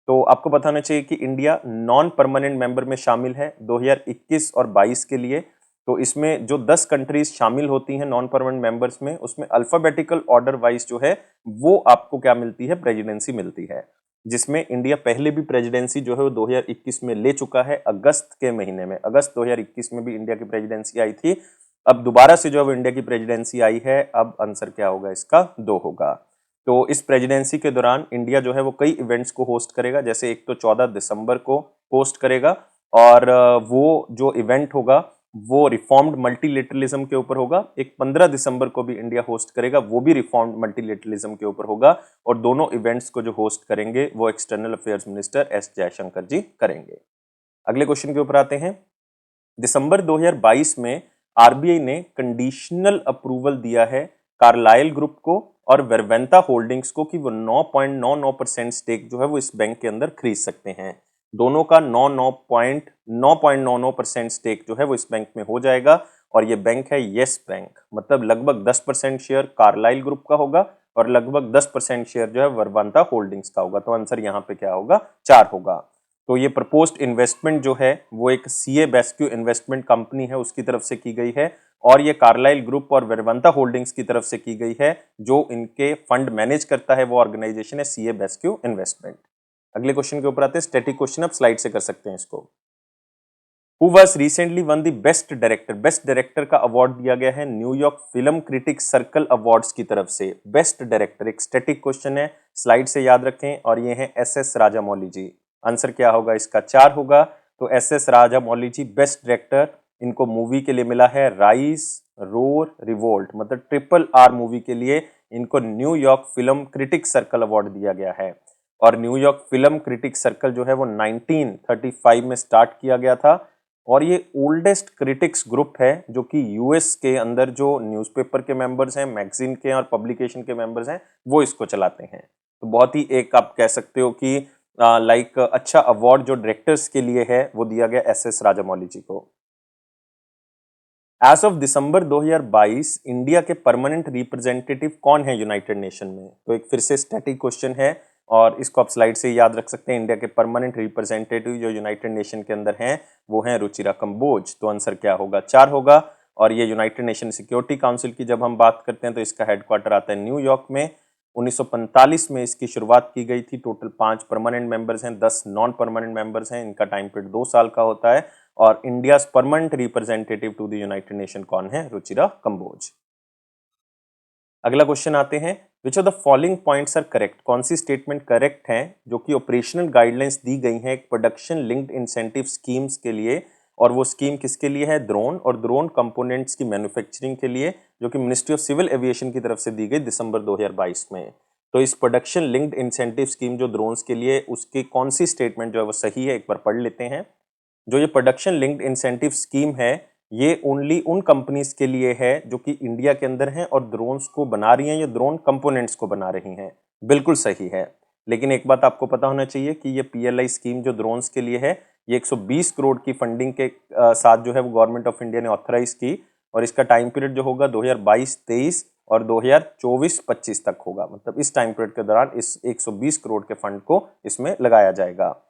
तो आपको बताना चाहिए कि इंडिया नॉन परमानेंट मेंबर में शामिल है 2021 और 22 के लिए। तो इसमें जो 10 कंट्रीज शामिल होती हैं नॉन परमानेंट मेंबर्स में, उसमें अल्फाबेटिकल ऑर्डर वाइज जो है वो आपको क्या मिलती है, प्रेसिडेंसी मिलती है, जिसमें इंडिया पहले भी प्रेसिडेंसी जो है वो 2021 में ले चुका है, अगस्त के महीने में। अगस्त 2021 में भी इंडिया की प्रेसिडेंसी आई थी। अब दोबारा से जो है इंडिया की प्रेसिडेंसी आई है। अब आंसर क्या होगा इसका, 2 होगा। तो इस प्रेसिडेंसी के दौरान इंडिया जो है वो कई इवेंट्स को होस्ट करेगा, जैसे एक तो 14 दिसंबर को होस्ट करेगा और वो जो इवेंट होगा वो रिफॉर्म्ड मल्टीलेटरलिज्म के ऊपर होगा। एक 15 दिसंबर को भी इंडिया होस्ट करेगा, वो भी रिफॉर्म्ड मल्टीलेटरलिज्म के ऊपर होगा। और दोनों इवेंट्स को जो होस्ट करेंगे वो external affairs minister S Jaishankar ji करेंगे। अगले क्वेश्चन के ऊपर आते हैं, दिसंबर 2022 में RBI ने कंडीशनल अप्रूवल दिया है कार्लाइल ग्रुप को और वेरवेंता होल्डिंग्स को कि वो 9.99% स्टेक जो है वो इस बैंक के अंदर खरीद सकते हैं। दोनों का 9.99% स्टेक जो है वो इस बैंक में हो जाएगा और ये बैंक है येस बैंक। मतलब लगभग 10% शेयर कार्लाइल ग्रुप का होगा और लगभग 10% शेयर जो है वेरवेंता होल्डिंग्स का होगा। तो आंसर यहाँ पे क्या होगा, 4 होगा। तो ये प्रपोज्ड इन्वेस्टमेंट जो है वो एक CA बेस्क्यू इन्वेस्टमेंट कंपनी है उसकी तरफ से की गई है और ये कार्लाइल ग्रुप और वेरवेंता होल्डिंग्स की तरफ से की गई है। जो इनके फंड मैनेज करता है वो ऑर्गेनाइजेशन है CA बेस्क्यू इन्वेस्टमेंट। अगले क्वेश्चन के ऊपर आते हैं, स्टैटिक क्वेश्चन, आप स्लाइड से कर सकते हैं इसको। Who was recently one the best director, best director का अवार्ड दिया गया है New York film critics circle awards की तरफ से। बेस्ट डायरेक्टर एक स्टैटिक क्वेश्चन है, स्लाइड से याद रखें, और ये है SS राजामौली जी। आंसर क्या होगा इसका, 4 होगा। तो SS राजामौली जी बेस्ट डायरेक्टर, इनको मूवी के लिए मिला है राइज, रोर, रिवोल्ट, मतलब RRR मूवी के लिए इनको New York film critics circle award दिया गया है। और न्यूयॉर्क फिल्म क्रिटिक्स सर्कल जो है वो 1935 में स्टार्ट किया गया था और ये ओल्डेस्ट क्रिटिक्स ग्रुप है जो कि US के अंदर जो न्यूज़पेपर के मेंबर्स हैं, मैगजीन के और पब्लिकेशन के मेंबर्स हैं, वो इसको चलाते हैं। तो बहुत ही एक आप कह सकते हो कि लाइक अच्छा अवार्ड जो डायरेक्टर्स के लिए है वो दिया गया SS राजामौली जी को। एज ऑफ दिसंबर 2022 इंडिया के परमानेंट रिप्रेजेंटेटिव कौन है यूनाइटेड नेशन में। तो एक फिर से स्टैटिक क्वेश्चन है और इसको आप स्लाइड से याद रख सकते हैं। इंडिया के परमानेंट रिप्रेजेंटेटिव जो यूनाइटेड नेशन के अंदर हैं वो हैं रुचिरा कंबोज। तो आंसर क्या होगा, 4 होगा। और ये यूनाइटेड नेशन सिक्योरिटी काउंसिल की जब हम बात करते हैं तो इसका हेडक्वार्टर आता है न्यूयॉर्क में। 1945 में इसकी शुरुआत की गई थी। टोटल 5 परमानेंट मेंबर्स हैं, 10 नॉन परमानेंट मेंबर्स हैं। इनका टाइम पीरियड 2 साल का होता है। और India permanent representative to the United Nation कौन है? रुचिरा कंबोज। अगला क्वेश्चन आते हैं, which of the following points are correct? कौन सी स्टेटमेंट करेक्ट है जो कि ऑपरेशनल गाइडलाइंस दी गई हैं एक प्रोडक्शन लिंक्ड इंसेंटिव स्कीम्स के लिए, और वो स्कीम किसके लिए है? ड्रोन और ड्रोन कंपोनेंट्स की मैन्युफैक्चरिंग के लिए, जो कि मिनिस्ट्री ऑफ सिविल एविएशन की तरफ से दी गई दिसंबर 2022 में। तो इस प्रोडक्शन लिंक्ड इंसेंटिव स्कीम जो ड्रोन्स के लिए, उसकी कौन सी स्टेटमेंट जो है वो सही है, एक बार पढ़ लेते हैं। जो ये प्रोडक्शन लिंक्ड इंसेंटिव स्कीम है, ये ओनली उन कंपनीज के लिए है जो कि इंडिया के अंदर हैं और ड्रोन्स को बना रही हैं या ड्रोन कंपोनेंट्स को बना रही हैं। बिल्कुल सही है। लेकिन एक बात आपको पता होना चाहिए कि ये पीएलआई स्कीम जो ड्रोन्स के लिए है, ये 120 करोड़ की फंडिंग के साथ जो है वो गवर्नमेंट ऑफ इंडिया ने ऑथराइज की, और इसका टाइम पीरियड जो होगा 2022-23 और 2024-25 तक होगा। मतलब इस टाइम पीरियड के दौरान इस 120 करोड़ के फंड को इसमें लगाया जाएगा।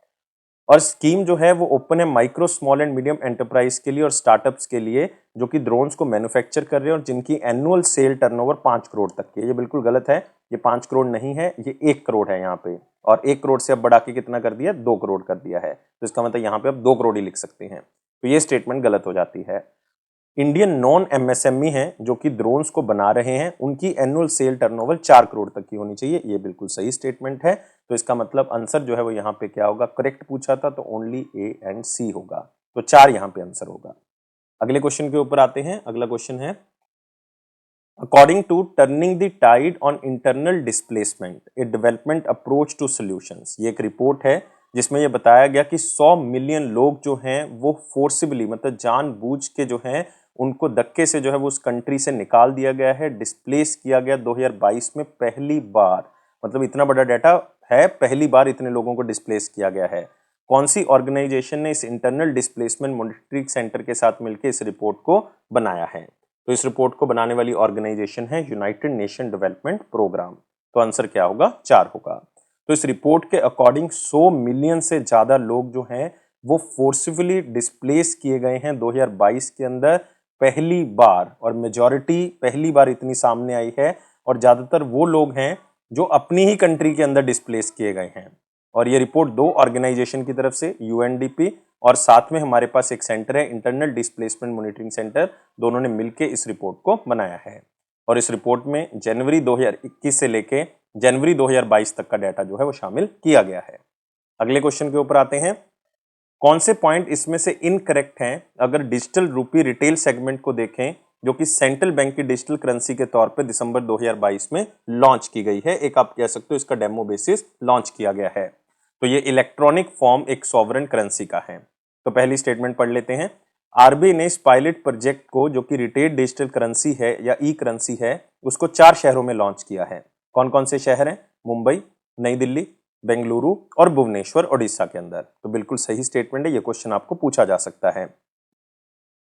और स्कीम जो है वो ओपन है micro small and medium enterprise के लिए और स्टार्टअप्स के लिए, जो कि ड्रोन्स को मैन्युफैक्चर कर रहे हैं और जिनकी एनुअल सेल टर्नओवर 5 करोड़ तक की है। ये बिल्कुल गलत है, ये 5 करोड़ नहीं है, ये 1 करोड़ है यहाँ पे। और 1 करोड़ से अब बढ़ा के कितना कर दिया? 2 करोड़ कर दिया है। तो इसका मतलब यहाँ पे अब 2 करोड़ ही लिख सकते हैं। तो ये स्टेटमेंट गलत हो जाती है। इंडियन नॉन एमएसएमई हैं जो कि ड्रोन्स को बना रहे हैं, उनकी एनुअल सेल टर्नओवर 4 करोड़ तक की होनी चाहिए। ये बिल्कुल सही स्टेटमेंट है। तो इसका मतलब आंसर जो है वो यहाँ पे क्या होगा? करेक्ट पूछा था तो ओनली ए एंड सी होगा। तो 4 यहाँ पे आंसर होगा। अगले क्वेश्चन के ऊपर आते हैं। अगला क्वेश्चन है, according to turning the tide on internal displacement a development approach to solutions, ये एक रिपोर्ट है जिसमें यह बताया गया कि 100 मिलियन लोग जो हैं वो फोर्सिबली, मतलब जानबूझ के जो हैं उनको धक्के से जो है वो उस कंट्री से निकाल दिया गया है, डिस्प्लेस किया गया 2022 में पहली बार। मतलब इतना बड़ा डाटा है, पहली बार इतने लोगों को डिस्प्लेस किया गया है। कौन सी ऑर्गेनाइजेशन ने इस इंटरनल डिस्प्लेसमेंट मॉनिटरिंग सेंटर के साथ मिलकर इस रिपोर्ट को बनाया है? तो इस रिपोर्ट को बनाने वाली ऑर्गेनाइजेशन है यूनाइटेड नेशन डेवलपमेंट प्रोग्राम। तो आंसर क्या होगा? 4 होगा। तो इस रिपोर्ट के अकॉर्डिंग 100 मिलियन से ज्यादा लोग जो हैं वो फोर्सफुली डिस्प्लेस किए गए हैं 2022 के अंदर पहली बार, और मेजॉरिटी पहली बार इतनी सामने आई है। और ज्यादातर वो लोग हैं जो अपनी ही कंट्री के अंदर डिस्प्लेस किए गए हैं। और ये रिपोर्ट 2 ऑर्गेनाइजेशन की तरफ से, यूएनडीपी और साथ में हमारे पास एक सेंटर है इंटरनल डिस्प्लेसमेंट मॉनिटरिंग सेंटर, दोनों ने मिलकर इस रिपोर्ट को बनाया है। और इस रिपोर्ट में जनवरी 2021 से लेके जनवरी 2022 तक का डाटा जो है वो शामिल किया गया है। अगले क्वेश्चन के ऊपर आते हैं, कौन से पॉइंट इसमें से इनकरेक्ट हैं? अगर डिजिटल रूपी रिटेल सेगमेंट को देखें, जो कि सेंट्रल बैंक की डिजिटल करेंसी के तौर पे दिसंबर 2022 में लॉन्च की गई है, एक आप कह सकते हो इसका डेमो बेसिस लॉन्च किया गया है। तो ये इलेक्ट्रॉनिक फॉर्म एक सॉवरेन करेंसी का है। तो पहली स्टेटमेंट पढ़ लेते हैं। आरबीआई ने इस पायलट प्रोजेक्ट को, जो कि रिटेल डिजिटल करेंसी है या ई करेंसी है, उसको 4 शहरों में लॉन्च किया है। कौन कौन से शहर हैं? मुंबई, नई दिल्ली, बेंगलुरु और भुवनेश्वर ओडिशा के अंदर। तो बिल्कुल सही स्टेटमेंट है, ये क्वेश्चन आपको पूछा जा सकता है।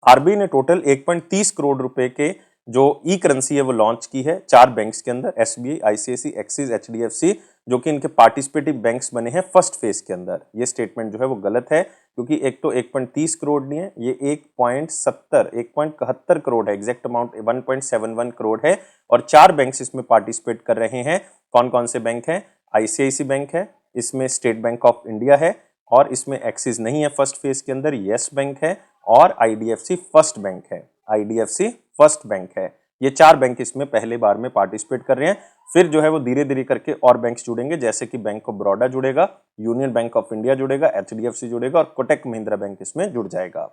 आरबीआई ने टोटल 1.30 करोड़ रुपए के जो ई करेंसी है वो लॉन्च की है 4 बैंक्स के अंदर, एसबीआई, आईसीआईसी, एक्सिस, एचडीएफसी, जो कि इनके पार्टिसिपेटिव बैंक्स बने हैं फर्स्ट फेज के अंदर। ये स्टेटमेंट जो है वो गलत है, क्योंकि एक तो 1.30 करोड़ नहीं है, ये 1.71 करोड़ है। एग्जैक्ट अमाउंट 1.71 करोड़ है और 4 बैंक्स इसमें पार्टिसिपेट कर रहे हैं। कौन कौन से बैंक हैं? आईसीआईसी बैंक है, इसमें स्टेट बैंक ऑफ इंडिया है, और इसमें एक्सिस नहीं है फर्स्ट फेज के अंदर, येस बैंक है, और आईडीएफसी फर्स्ट बैंक है। आईडीएफसी फर्स्ट बैंक है। ये 4 बैंक इसमें पहले बार में पार्टिसिपेट कर रहे हैं। फिर जो है वो धीरे धीरे करके और बैंक्स जुड़ेंगे, जैसे कि बैंक ऑफ बड़ौदा जुड़ेगा, यूनियन बैंक ऑफ इंडिया जुड़ेगा, एचडीएफसी जुड़ेगा और कोटक महिंद्रा बैंक इसमें जुड़ जाएगा।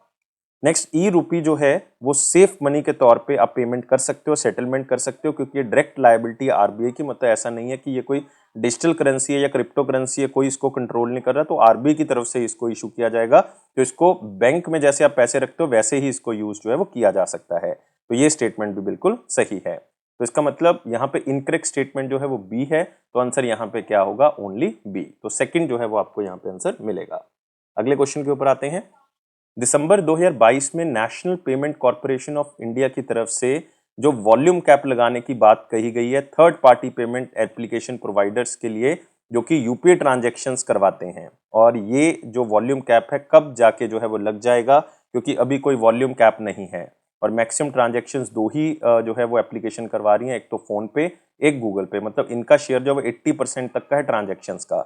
नेक्स्ट, ई रूपी जो है वो सेफ मनी के तौर पे आप पेमेंट कर सकते हो, सेटलमेंट कर सकते हो, क्योंकि ये डायरेक्ट लायबिलिटी आरबीआई की, मतलब ऐसा नहीं है कि ये कोई डिजिटल करेंसी है या क्रिप्टो करेंसी है, कोई इसको कंट्रोल नहीं कर रहा, तो आरबीआई की तरफ से इसको इशू किया जाएगा। तो इसको बैंक में जैसे आप पैसे रखते हो वैसे ही इसको यूज जो है वो किया जा सकता है। तो ये स्टेटमेंट भी बिल्कुल सही है। तो इसका मतलब यहाँ पे इनकरेक्ट स्टेटमेंट जो है वो बी है, तो आंसर यहाँ पे क्या होगा? Only B. तो सेकंड जो है वो आपको यहाँ पे आंसर मिलेगा। अगले क्वेश्चन के ऊपर आते हैं। दिसंबर 2022 में national payment corporation of India की तरफ से जो वॉल्यूम कैप लगाने की बात कही गई है third party payment application providers के लिए, जो कि यूपीआई ट्रांजैक्शंस करवाते हैं, और ये जो वॉल्यूम कैप है कब जाके जो है वो लग जाएगा, क्योंकि अभी कोई वॉल्यूम कैप नहीं है। और मैक्सिमम ट्रांजैक्शंस दो ही जो है वो एप्लीकेशन करवा रही हैं, एक तो फोन पे, एक गूगल पे। मतलब इनका शेयर जो है 80% तक का है ट्रांजैक्शंस का।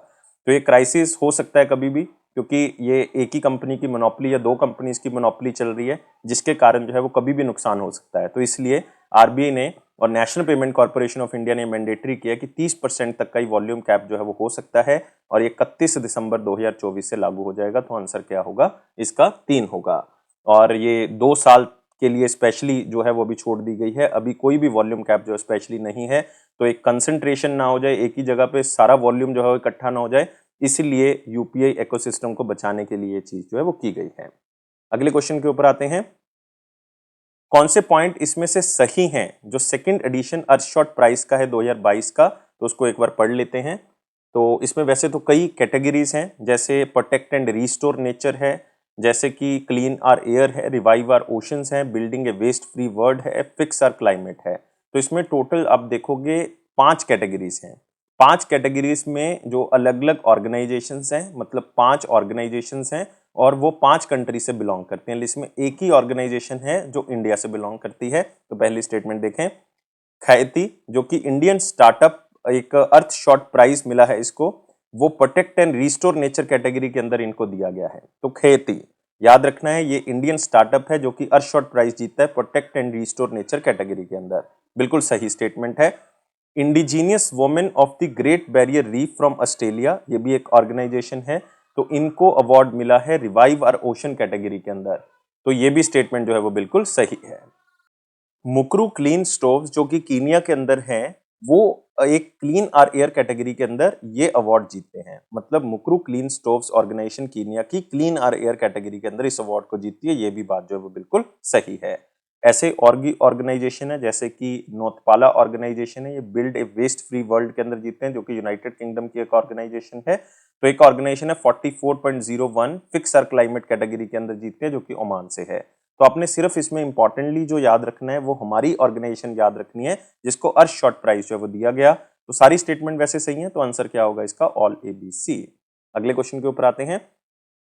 तो ये क्राइसिस हो सकता है कभी भी, क्योंकि ये एक ही कंपनी की मोनोपोली या दो कंपनीज की मोनोपोली चल रही है, जिसके कारण जो है वो कभी भी नुकसान हो सकता है। तो इसलिए आरबीआई ने और national payment corporation of India ने मैंडेटरी किया कि 30% तक का ही वॉल्यूम कैप जो है वो हो सकता है, और ये 31 दिसंबर 2024 से लागू हो जाएगा। तो आंसर क्या होगा इसका? 3 होगा। और ये 2 साल के लिए स्पेशली जो है वो भी छोड़ दी गई है। अभी कोई भी वॉल्यूम कैप जो स्पेशली नहीं है, तो एक कंसंट्रेशन ना हो जाए, एक ही जगह पे सारा वॉल्यूम जो है इकट्ठा ना हो जाए, इसीलिए यूपीआई इकोसिस्टम को बचाने के लिए ये चीज जो है वो की गई है। अगले क्वेश्चन के ऊपर आते हैं। कौन से पॉइंट इसमें से सही हैं? जो सेकंड एडिशन अर्थशॉट प्राइस का है 2022 का, तो उसको एक बार पढ़ लेते हैं। तो इसमें वैसे तो कई कैटेगरीज हैं, जैसे प्रोटेक्ट एंड रिस्टोर नेचर है, जैसे कि क्लीन आर एयर है, रिवाइव आर ओशंस है, बिल्डिंग ए वेस्ट फ्री वर्ल्ड है, फिक्स आर क्लाइमेट है। तो इसमें टोटल आप देखोगे 5 कैटेगरीज हैं। 5 कैटेगरीज में जो अलग अलग ऑर्गेनाइजेशंस हैं, मतलब 5 ऑर्गेनाइजेशंस हैं, और वो 5 कंट्री से बिलोंग करते हैं। लिस्ट में एक ही ऑर्गेनाइजेशन है जो इंडिया से बिलोंग करती है। तो पहली स्टेटमेंट देखें, खैती, जो कि इंडियन स्टार्टअप, एक अर्थ शॉर्ट प्राइज मिला है इसको, वो protect and restore nature category के अंदर इनको दिया गया है। तो खेती याद रखना है, ये इंडियन स्टार्टअप है जो कि अर्थ शॉर्ट प्राइज जीतता है protect and restore nature category के अंदर। बिल्कुल सही स्टेटमेंट है। Indigenous women of the great barrier reef from Australia, ये भी एक ऑर्गेनाइजेशन है, तो इनको अवार्ड मिला है रिवाइव आवर ओशन कैटेगरी के अंदर। तो ये भी स्टेटमेंट जो है वो बिल्कुल सही है। मुकरू क्लीन स्टोव्स, जो कि कीनिया के अंदर हैं, वो एक क्लीन आर एयर कैटेगरी के अंदर ये अवार्ड जीतते हैं। मतलब मुकरू क्लीन स्टोव्स ऑर्गेनाइजेशन कीनिया की क्लीन आर एयर कैटेगरी के अंदर इस अवार्ड को जीतती है। ये भी बात जो है वो बिल्कुल सही है। ऐसे और भी ऑर्गेनाइजेशन है, जैसे कि नोतपाला ऑर्गेनाइजेशन है, ये build a waste free world के अंदर जीतते हैं, जो कि यूनाइटेड किंगडम की एक ऑर्गेनाइजेशन है। तो एक ऑर्गेनाइजेशन है 44.01 फिक्स आर क्लाइमेट कैटेगरी के अंदर जीतते हैं, जो कि ओमान से है। तो आपने सिर्फ इसमें इंपॉर्टेंटली जो याद रखना है वो हमारी ऑर्गेनाइजेशन याद रखनी है, जिसको अर्थ शॉर्ट प्राइज जो है वो दिया गया। तो सारी स्टेटमेंट वैसे सही है, तो आंसर क्या होगा इसका? All ABC। अगले क्वेश्चन के ऊपर आते हैं।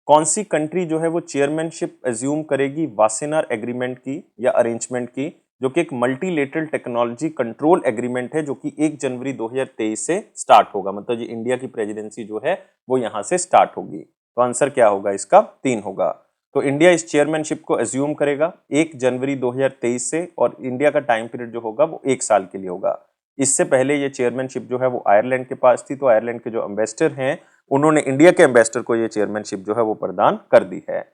कौन सी कंट्री जो है वो चेयरमैनशिप एज्यूम करेगी वासेनार एग्रीमेंट की या अरेंजमेंट की, जो कि एक मल्टीलेटरल टेक्नोलॉजी कंट्रोल एग्रीमेंट है, जो कि 1 जनवरी 2023 से स्टार्ट होगा। मतलब ये इंडिया की प्रेसिडेंसी जो है वो यहां से स्टार्ट होगी। तो आंसर क्या होगा इसका? 3 होगा। तो इंडिया इस चेयरमैनशिप को एज्यूम करेगा 1 जनवरी 2023 से, और इंडिया का टाइम पीरियड जो होगा वो 1 साल के लिए होगा। इससे पहले ये चेयरमैनशिप जो है वो आयरलैंड के पास थी, तो आयरलैंड के जो एम्बेसडर हैं उन्होंने इंडिया के एम्बेसडर को ये चेयरमैनशिप जो है वो प्रदान कर दी है।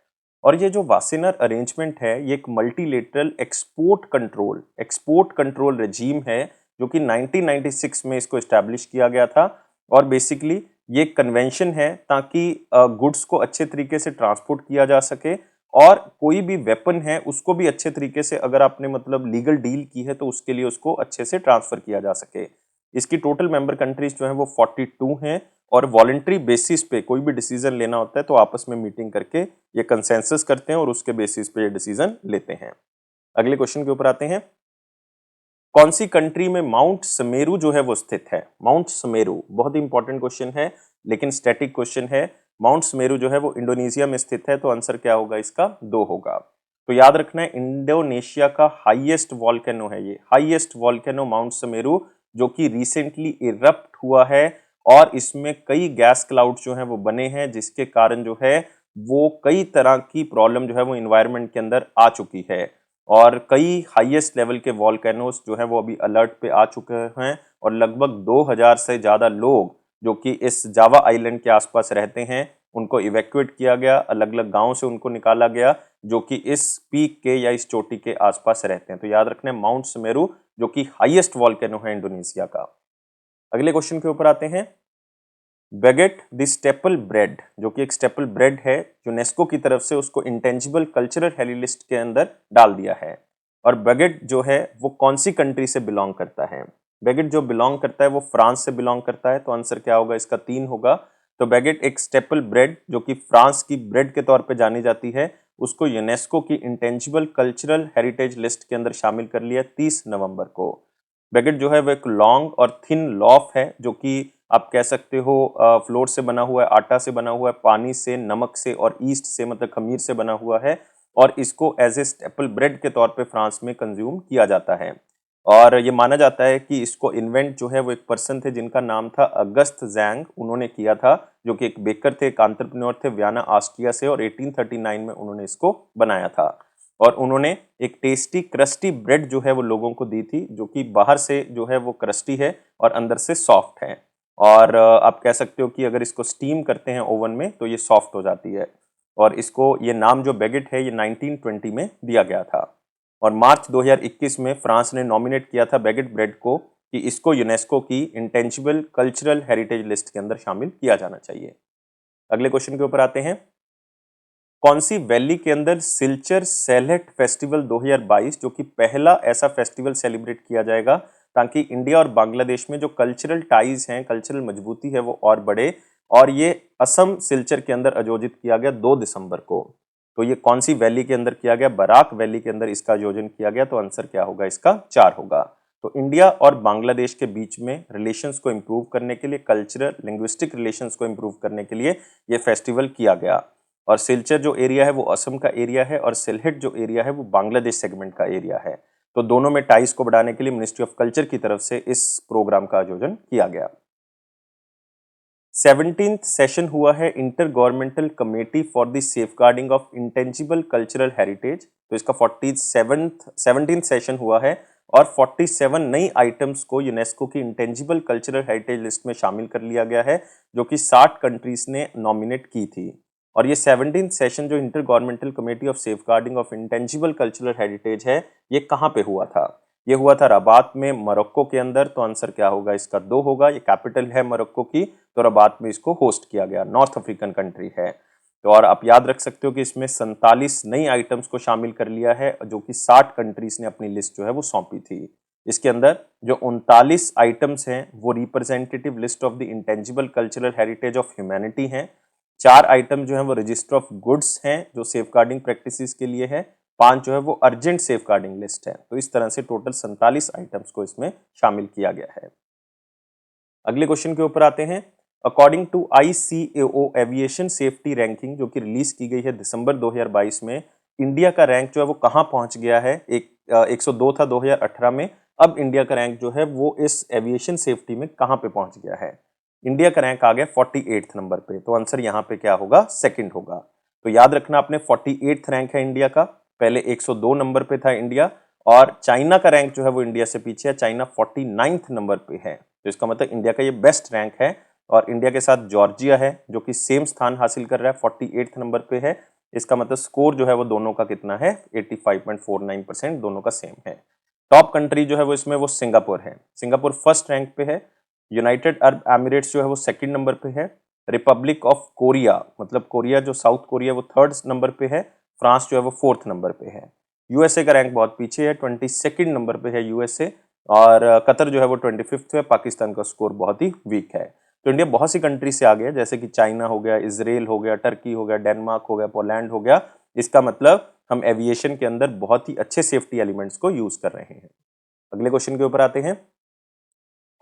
और ये जो वासेनर अरेंजमेंट है, ये एक मल्टीलेटरल एक्सपोर्ट कंट्रोल रेजीम है, जो कि 1996 में इसको एस्टैब्लिश किया गया था। और बेसिकली ये कन्वेंशन है ताकि गुड्स को अच्छे तरीके से ट्रांसपोर्ट किया जा सके, और कोई भी वेपन है उसको भी अच्छे तरीके से, अगर आपने मतलब लीगल डील की है तो उसके लिए उसको अच्छे से ट्रांसफर किया जा सके। इसकी टोटल मेंबर कंट्रीज जो है वो 42 हैं, और वॉलंटरी बेसिस पे कोई भी डिसीजन लेना होता है तो आपस में मीटिंग करके ये कंसेंसस करते हैं और उसके बेसिस पे ये डिसीजन लेते हैं। अगले क्वेश्चन के ऊपर आते हैं। कौन सी कंट्री में माउंट समेरू जो है वो स्थित है? माउंट समेरू बहुत ही इंपॉर्टेंट क्वेश्चन है, लेकिन स्टैटिक क्वेश्चन है। माउंट समेरू जो है वो इंडोनेशिया में स्थित है, तो आंसर क्या होगा इसका? 2 होगा। तो याद रखना है, इंडोनेशिया का हाईएस्ट वॉल्केनो है ये, हाईएस्ट वॉल्केनो माउंट समेरू, जो कि रिसेंटली इरप्ट हुआ है, और इसमें कई गैस क्लाउड जो है वो बने हैं, जिसके कारण जो है वो कई तरह की प्रॉब्लम जो है वो इन्वायरमेंट के अंदर आ चुकी है। और कई हाईएस्ट लेवल के वॉल्केनोस जो है वो अभी अलर्ट पे आ चुके हैं, और लगभग 2000 से ज्यादा लोग जो कि इस जावा आइलैंड के आसपास रहते हैं उनको इवैक्यूएट किया गया, अलग अलग गांव से उनको निकाला गया, जो कि इस पीक के या इस चोटी के आसपास रहते हैं। तो याद रखना है, माउंट समेरू जो कि हाईएस्ट वॉल्केनो है इंडोनेशिया का। अगले क्वेश्चन के ऊपर आते हैं। बेगेट द स्टेपल ब्रेड, जो कि एक स्टेपल ब्रेड है, यूनेस्को की तरफ से उसको इंटेंजिबल कल्चरल हेरिटेज लिस्ट के अंदर डाल दिया है। और बेगेट जो है वो कौन सी कंट्री से बिलोंग करता है? बेगेट जो बिलोंग करता है वो फ्रांस से बिलोंग करता है, तो आंसर क्या होगा इसका? 3 होगा। तो बेगेट एक स्टेपल ब्रेड जो कि फ्रांस की ब्रेड के तौर पे जानी जाती है, उसको यूनेस्को की इंटेंजिबल कल्चरल हेरिटेज लिस्ट के अंदर शामिल कर लिया 30 नवंबर को। बेगेट जो है वो एक लॉन्ग और थिन लॉफ है, जो कि आप कह सकते हो फ्लोर से बना हुआ है, आटा से बना हुआ है, पानी से, नमक से और ईस्ट से मतलब खमीर से बना हुआ है। और इसको एज ए स्टेपल ब्रेड के तौर पे फ्रांस में कंज्यूम किया जाता है। और ये माना जाता है कि इसको इन्वेंट जो है वो एक पर्सन थे जिनका नाम था अगस्त जैंग, उन्होंने किया था, जो कि एक बेकर थे, एक एंटरप्रेन्योर थे वियना ऑस्ट्रिया से, और 1839 में उन्होंने इसको बनाया था। और उन्होंने एक टेस्टी क्रस्टी ब्रेड जो है वो लोगों को दी थी, जो कि बाहर से जो है वो क्रस्टी है और अंदर से सॉफ्ट है। और आप कह सकते हो कि अगर इसको स्टीम करते हैं ओवन में तो ये सॉफ्ट हो जाती है। और इसको ये नाम जो बैगेट है ये 1920 में दिया गया था। और मार्च 2021 में फ्रांस ने नॉमिनेट किया था बैगेट ब्रेड को कि इसको यूनेस्को की इंटेंजिबल कल्चरल हेरिटेज लिस्ट के अंदर शामिल किया जाना चाहिए। अगले क्वेश्चन के ऊपर आते हैं। कौन सी वैली के अंदर सिलचर सेलहट फेस्टिवल 2022, जो कि पहला ऐसा फेस्टिवल सेलिब्रेट किया जाएगा ताकि इंडिया और बांग्लादेश में जो कल्चरल टाइज हैं, कल्चरल मजबूती है वो और बढ़े, और ये असम सिलचर के अंदर आयोजित किया गया 2 दिसंबर को। तो ये कौन सी वैली के अंदर किया गया? बराक वैली के अंदर इसका आयोजन किया गया। तो आंसर क्या होगा इसका? 4 होगा। तो इंडिया और बांग्लादेश के बीच में रिलेशंस को इंप्रूव करने के लिए, कल्चरल लिंग्विस्टिक रिलेशंस को इंप्रूव करने के लिए ये फेस्टिवल किया गया। और सिलचर जो एरिया है वो असम का एरिया है, और सिलहट जो एरिया है वो बांग्लादेश सेगमेंट का एरिया है। तो दोनों में टाइज को बढ़ाने के लिए मिनिस्ट्री ऑफ कल्चर की तरफ से इस प्रोग्राम का आयोजन किया गया। 17th सेशन हुआ है inter governmental committee for the safeguarding of intangible cultural heritage. तो इसका 17th सेशन हुआ है, और 47 नई आइटम्स को यूनेस्को की इंटेंजिबल कल्चरल हेरिटेज लिस्ट में शामिल कर लिया गया है, जो कि 60 कंट्रीज ने नॉमिनेट की थी। और ये 17th सेशन जो inter governmental committee of safeguarding of intangible cultural heritage है, ये कहाँ पे हुआ था? ये हुआ था रबात में, मोरक्को के अंदर। तो आंसर क्या होगा इसका? 2 होगा। ये कैपिटल है मोरक्को की, तो रबात में इसको होस्ट किया गया, नॉर्थ अफ्रीकन कंट्री है। तो और आप याद रख सकते हो कि इसमें 47 नई आइटम्स को शामिल कर लिया है, जो कि 60 कंट्रीज ने अपनी लिस्ट जो है वो सौंपी थी। इसके अंदर जो 39 आइटम्स हैं वो representative list of the intangible cultural heritage of humanity हैं। 4 आइटम जो है वो रजिस्टर ऑफ गुड्स हैं, जो सेफगार्डिंग प्रैक्टिसेस के लिए है। 5 जो है वो अर्जेंट सेफगार्डिंग लिस्ट है। तो इस तरह से टोटल 47 आइटम्स को इसमें शामिल किया गया है। अगले क्वेश्चन के ऊपर आते हैं। According to ICAO aviation safety ranking, जो कि रिलीज की गई है दिसंबर 2022 में, इंडिया का रैंक जो है वो कहां पहुंच गया है? 102 था 2018 में। अब इंडिया का रैंक जो है वो इस एविएशन सेफ्टी में कहां पे पहुंच गया है? इंडिया का रैंक आ गया 48th नंबर पे। तो आंसर यहाँ पे क्या होगा? सेकंड होगा। तो याद रखना आपने, 48th रैंक है इंडिया का। पहले 102 नंबर पे था इंडिया, और चाइना का रैंक जो है वो इंडिया से पीछे है। चाइना 49th नंबर पे है। तो इसका मतलब इंडिया का ये बेस्ट रैंक है। और इंडिया के साथ जॉर्जिया है जो कि सेम स्थान हासिल कर रहा है, 48th नंबर पे है। इसका मतलब स्कोर जो है वो दोनों का कितना है? 85.49%, दोनों का सेम है। टॉप कंट्री जो है वो इसमें वो सिंगापुर है। सिंगापुर फर्स्ट रैंक पे है। यूनाइटेड अरब एमिरेट्स जो है वो सेकंड नंबर पे है। रिपब्लिक ऑफ कोरिया, मतलब कोरिया जो साउथ कोरिया, वो थर्ड नंबर पे है। फ्रांस जो है वो फोर्थ नंबर पे है। यूएसए का रैंक बहुत पीछे है, 22nd नंबर पे है यूएसए। और कतर जो है वो 25th है। पाकिस्तान का स्कोर बहुत ही वीक है। तो इंडिया बहुत सी कंट्री से आ गया, जैसे कि चाइना हो गया, इजराइल हो गया, टर्की हो गया, डेनमार्क हो गया, पोलैंड हो गया। इसका मतलब हम एविएशन के अंदर बहुत ही अच्छे सेफ्टी एलिमेंट्स को यूज कर रहे हैं। अगले क्वेश्चन के ऊपर आते हैं।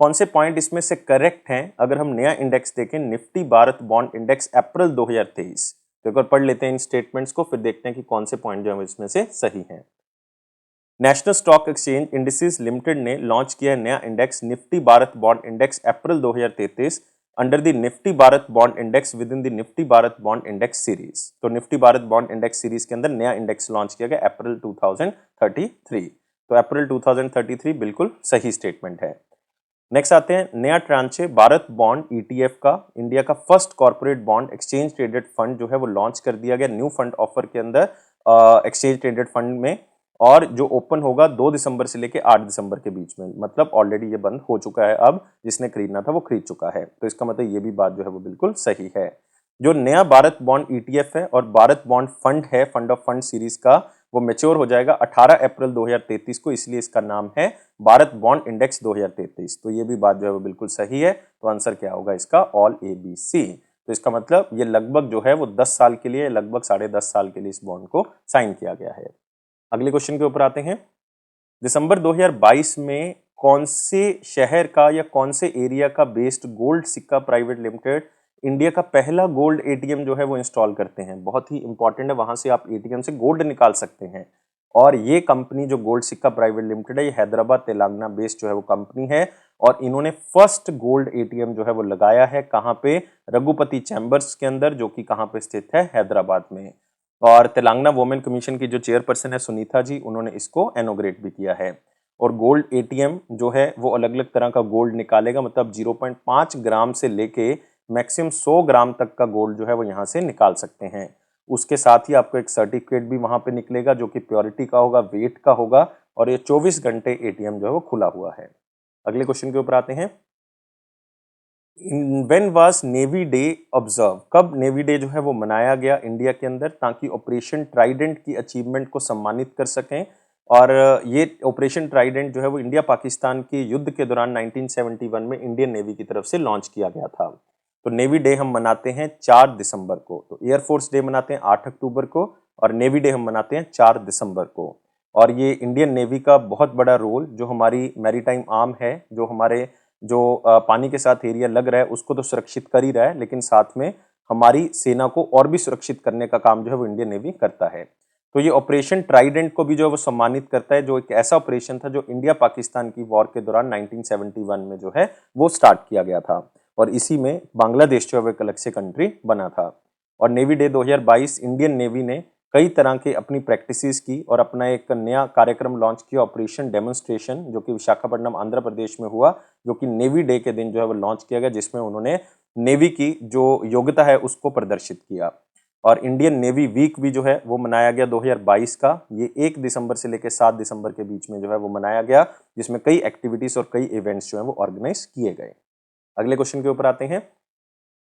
कौन से पॉइंट इसमें से करेक्ट हैं? अगर हम नया इंडेक्स देखें, निफ्टी भारत बॉन्ड इंडेक्स अप्रैल 2023, तो एक बार पढ़ लेते हैं इन स्टेटमेंट्स को, फिर देखते हैं कि कौन से पॉइंट जो है इसमें से सही हैं। National stock exchange indices limited ने लॉन्च किया नया index Nifty Bharat bond index April 2033 under the Nifty Bharat bond index within the Nifty Bharat bond index series. तो Nifty Bharat bond index series के अंदर नया इंडेक्स लॉन्च किया गया अप्रैल 2033। तो अप्रैल 2033 बिल्कुल सही स्टेटमेंट है। नेक्स्ट आते हैं, नया ट्रांचे भारत बॉन्ड ETF का, इंडिया का first corporate bond exchange traded fund जो है वो लॉन्च कर दिया गया न्यू फंड ऑफर के अंदर, एक्सचेंज ट्रेडेड फंड में। और जो ओपन होगा 2 दिसंबर से लेके 8 दिसंबर के बीच में, मतलब ऑलरेडी ये बंद हो चुका है। अब जिसने खरीदना था वो खरीद चुका है। तो इसका मतलब ये भी बात जो है वो बिल्कुल सही है। जो नया भारत बॉन्ड ETF है और भारत बॉन्ड फंड है, फंड ऑफ फंड सीरीज का, वो मैच्योर हो जाएगा 18 अप्रैल 2033 को, इसलिए इसका नाम है भारत बॉन्ड इंडेक्स 2033। तो ये भी बात जो है वो बिल्कुल सही है। तो आंसर क्या होगा इसका? All ABC। तो इसका मतलब ये लगभग जो है वो 10 साल के लिए, लगभग 10.5 साल के लिए इस बॉन्ड को साइन किया गया है। अगले क्वेश्चन के ऊपर आते हैं। दिसंबर 2022 में कौन से शहर का या कौन से एरिया का बेस्ड गोल्ड सिक्का प्राइवेट लिमिटेड इंडिया का पहला गोल्ड एटीएम जो है वो इंस्टॉल करते हैं। बहुत ही इंपॉर्टेंट है, वहां से आप एटीएम से गोल्ड निकाल सकते हैं। और ये कंपनी जो गोल्ड सिक्का प्राइवेट लिमिटेड है, ये हैदराबाद तेलंगाना बेस्ड जो है वो कंपनी है। और इन्होंने फर्स्ट गोल्ड एटीएम जो है वो लगाया है कहाँ पे, रघुपति चैम्बर्स के अंदर, जो कि कहाँ पे स्थित है, हैदराबाद में। और तेलंगाना वुमेन कमीशन की जो चेयरपर्सन है सुनीता जी, उन्होंने इसको इनॉग्रेट भी किया है। और गोल्ड एटीएम जो है वो अलग अलग तरह का गोल्ड निकालेगा, मतलब 0.5 ग्राम से लेके मैक्सिमम 100 ग्राम तक का गोल्ड जो है वो यहाँ से निकाल सकते हैं। उसके साथ ही आपको एक सर्टिफिकेट भी वहां पे निकलेगा जो कि प्योरिटी का होगा, वेट का होगा। और ये 24 घंटे एटीएम जो है वो खुला हुआ है। अगले क्वेश्चन के ऊपर आते हैं। When was navy day observe, कब नेवी डे जो है वो मनाया गया इंडिया के अंदर, ताकि ऑपरेशन ट्राइडेंट की अचीवमेंट को सम्मानित कर सकें। और ये ऑपरेशन ट्राइडेंट जो है वो इंडिया पाकिस्तान के युद्ध के दौरान 1971 में इंडियन नेवी की तरफ से लॉन्च किया गया था। तो नेवी डे हम मनाते हैं 4 दिसंबर को। तो एयरफोर्स डे मनाते हैं 8 अक्टूबर को, और नेवी डे हम मनाते हैं 4 दिसंबर को। और ये इंडियन नेवी का बहुत बड़ा रोल, जो हमारी मैरीटाइम आर्म है, जो हमारे जो पानी के साथ एरिया लग रहा है उसको तो सुरक्षित कर ही रहा है, लेकिन साथ में हमारी सेना को और भी सुरक्षित करने का काम जो है वो इंडियन नेवी करता है। तो ये ऑपरेशन ट्राइडेंट को भी जो है वो सम्मानित करता है, जो एक ऐसा ऑपरेशन था जो इंडिया पाकिस्तान की वॉर के दौरान 1971 में जो है वो स्टार्ट किया गया था। और इसी में बांग्लादेश जो है वो एक अलग से कंट्री बना था। और नेवी डे 2022 इंडियन नेवी ने कई तरह के अपनी प्रैक्टिसेस की और अपना एक नया कार्यक्रम लॉन्च किया, ऑपरेशन डेमोन्स्ट्रेशन, जो कि विशाखापट्टनम आंध्र प्रदेश में हुआ, जो कि नेवी डे के दिन जो है वो लॉन्च किया गया, जिसमें उन्होंने नेवी की जो योग्यता है उसको प्रदर्शित किया। और इंडियन नेवी वीक भी जो है वो मनाया गया 2022 का। ये 1 दिसंबर से लेकर 7 दिसंबर के बीच में जो है वो मनाया गया, जिसमें कई एक्टिविटीज और कई इवेंट्स जो है वो ऑर्गेनाइज किए गए। अगले क्वेश्चन के ऊपर आते हैं।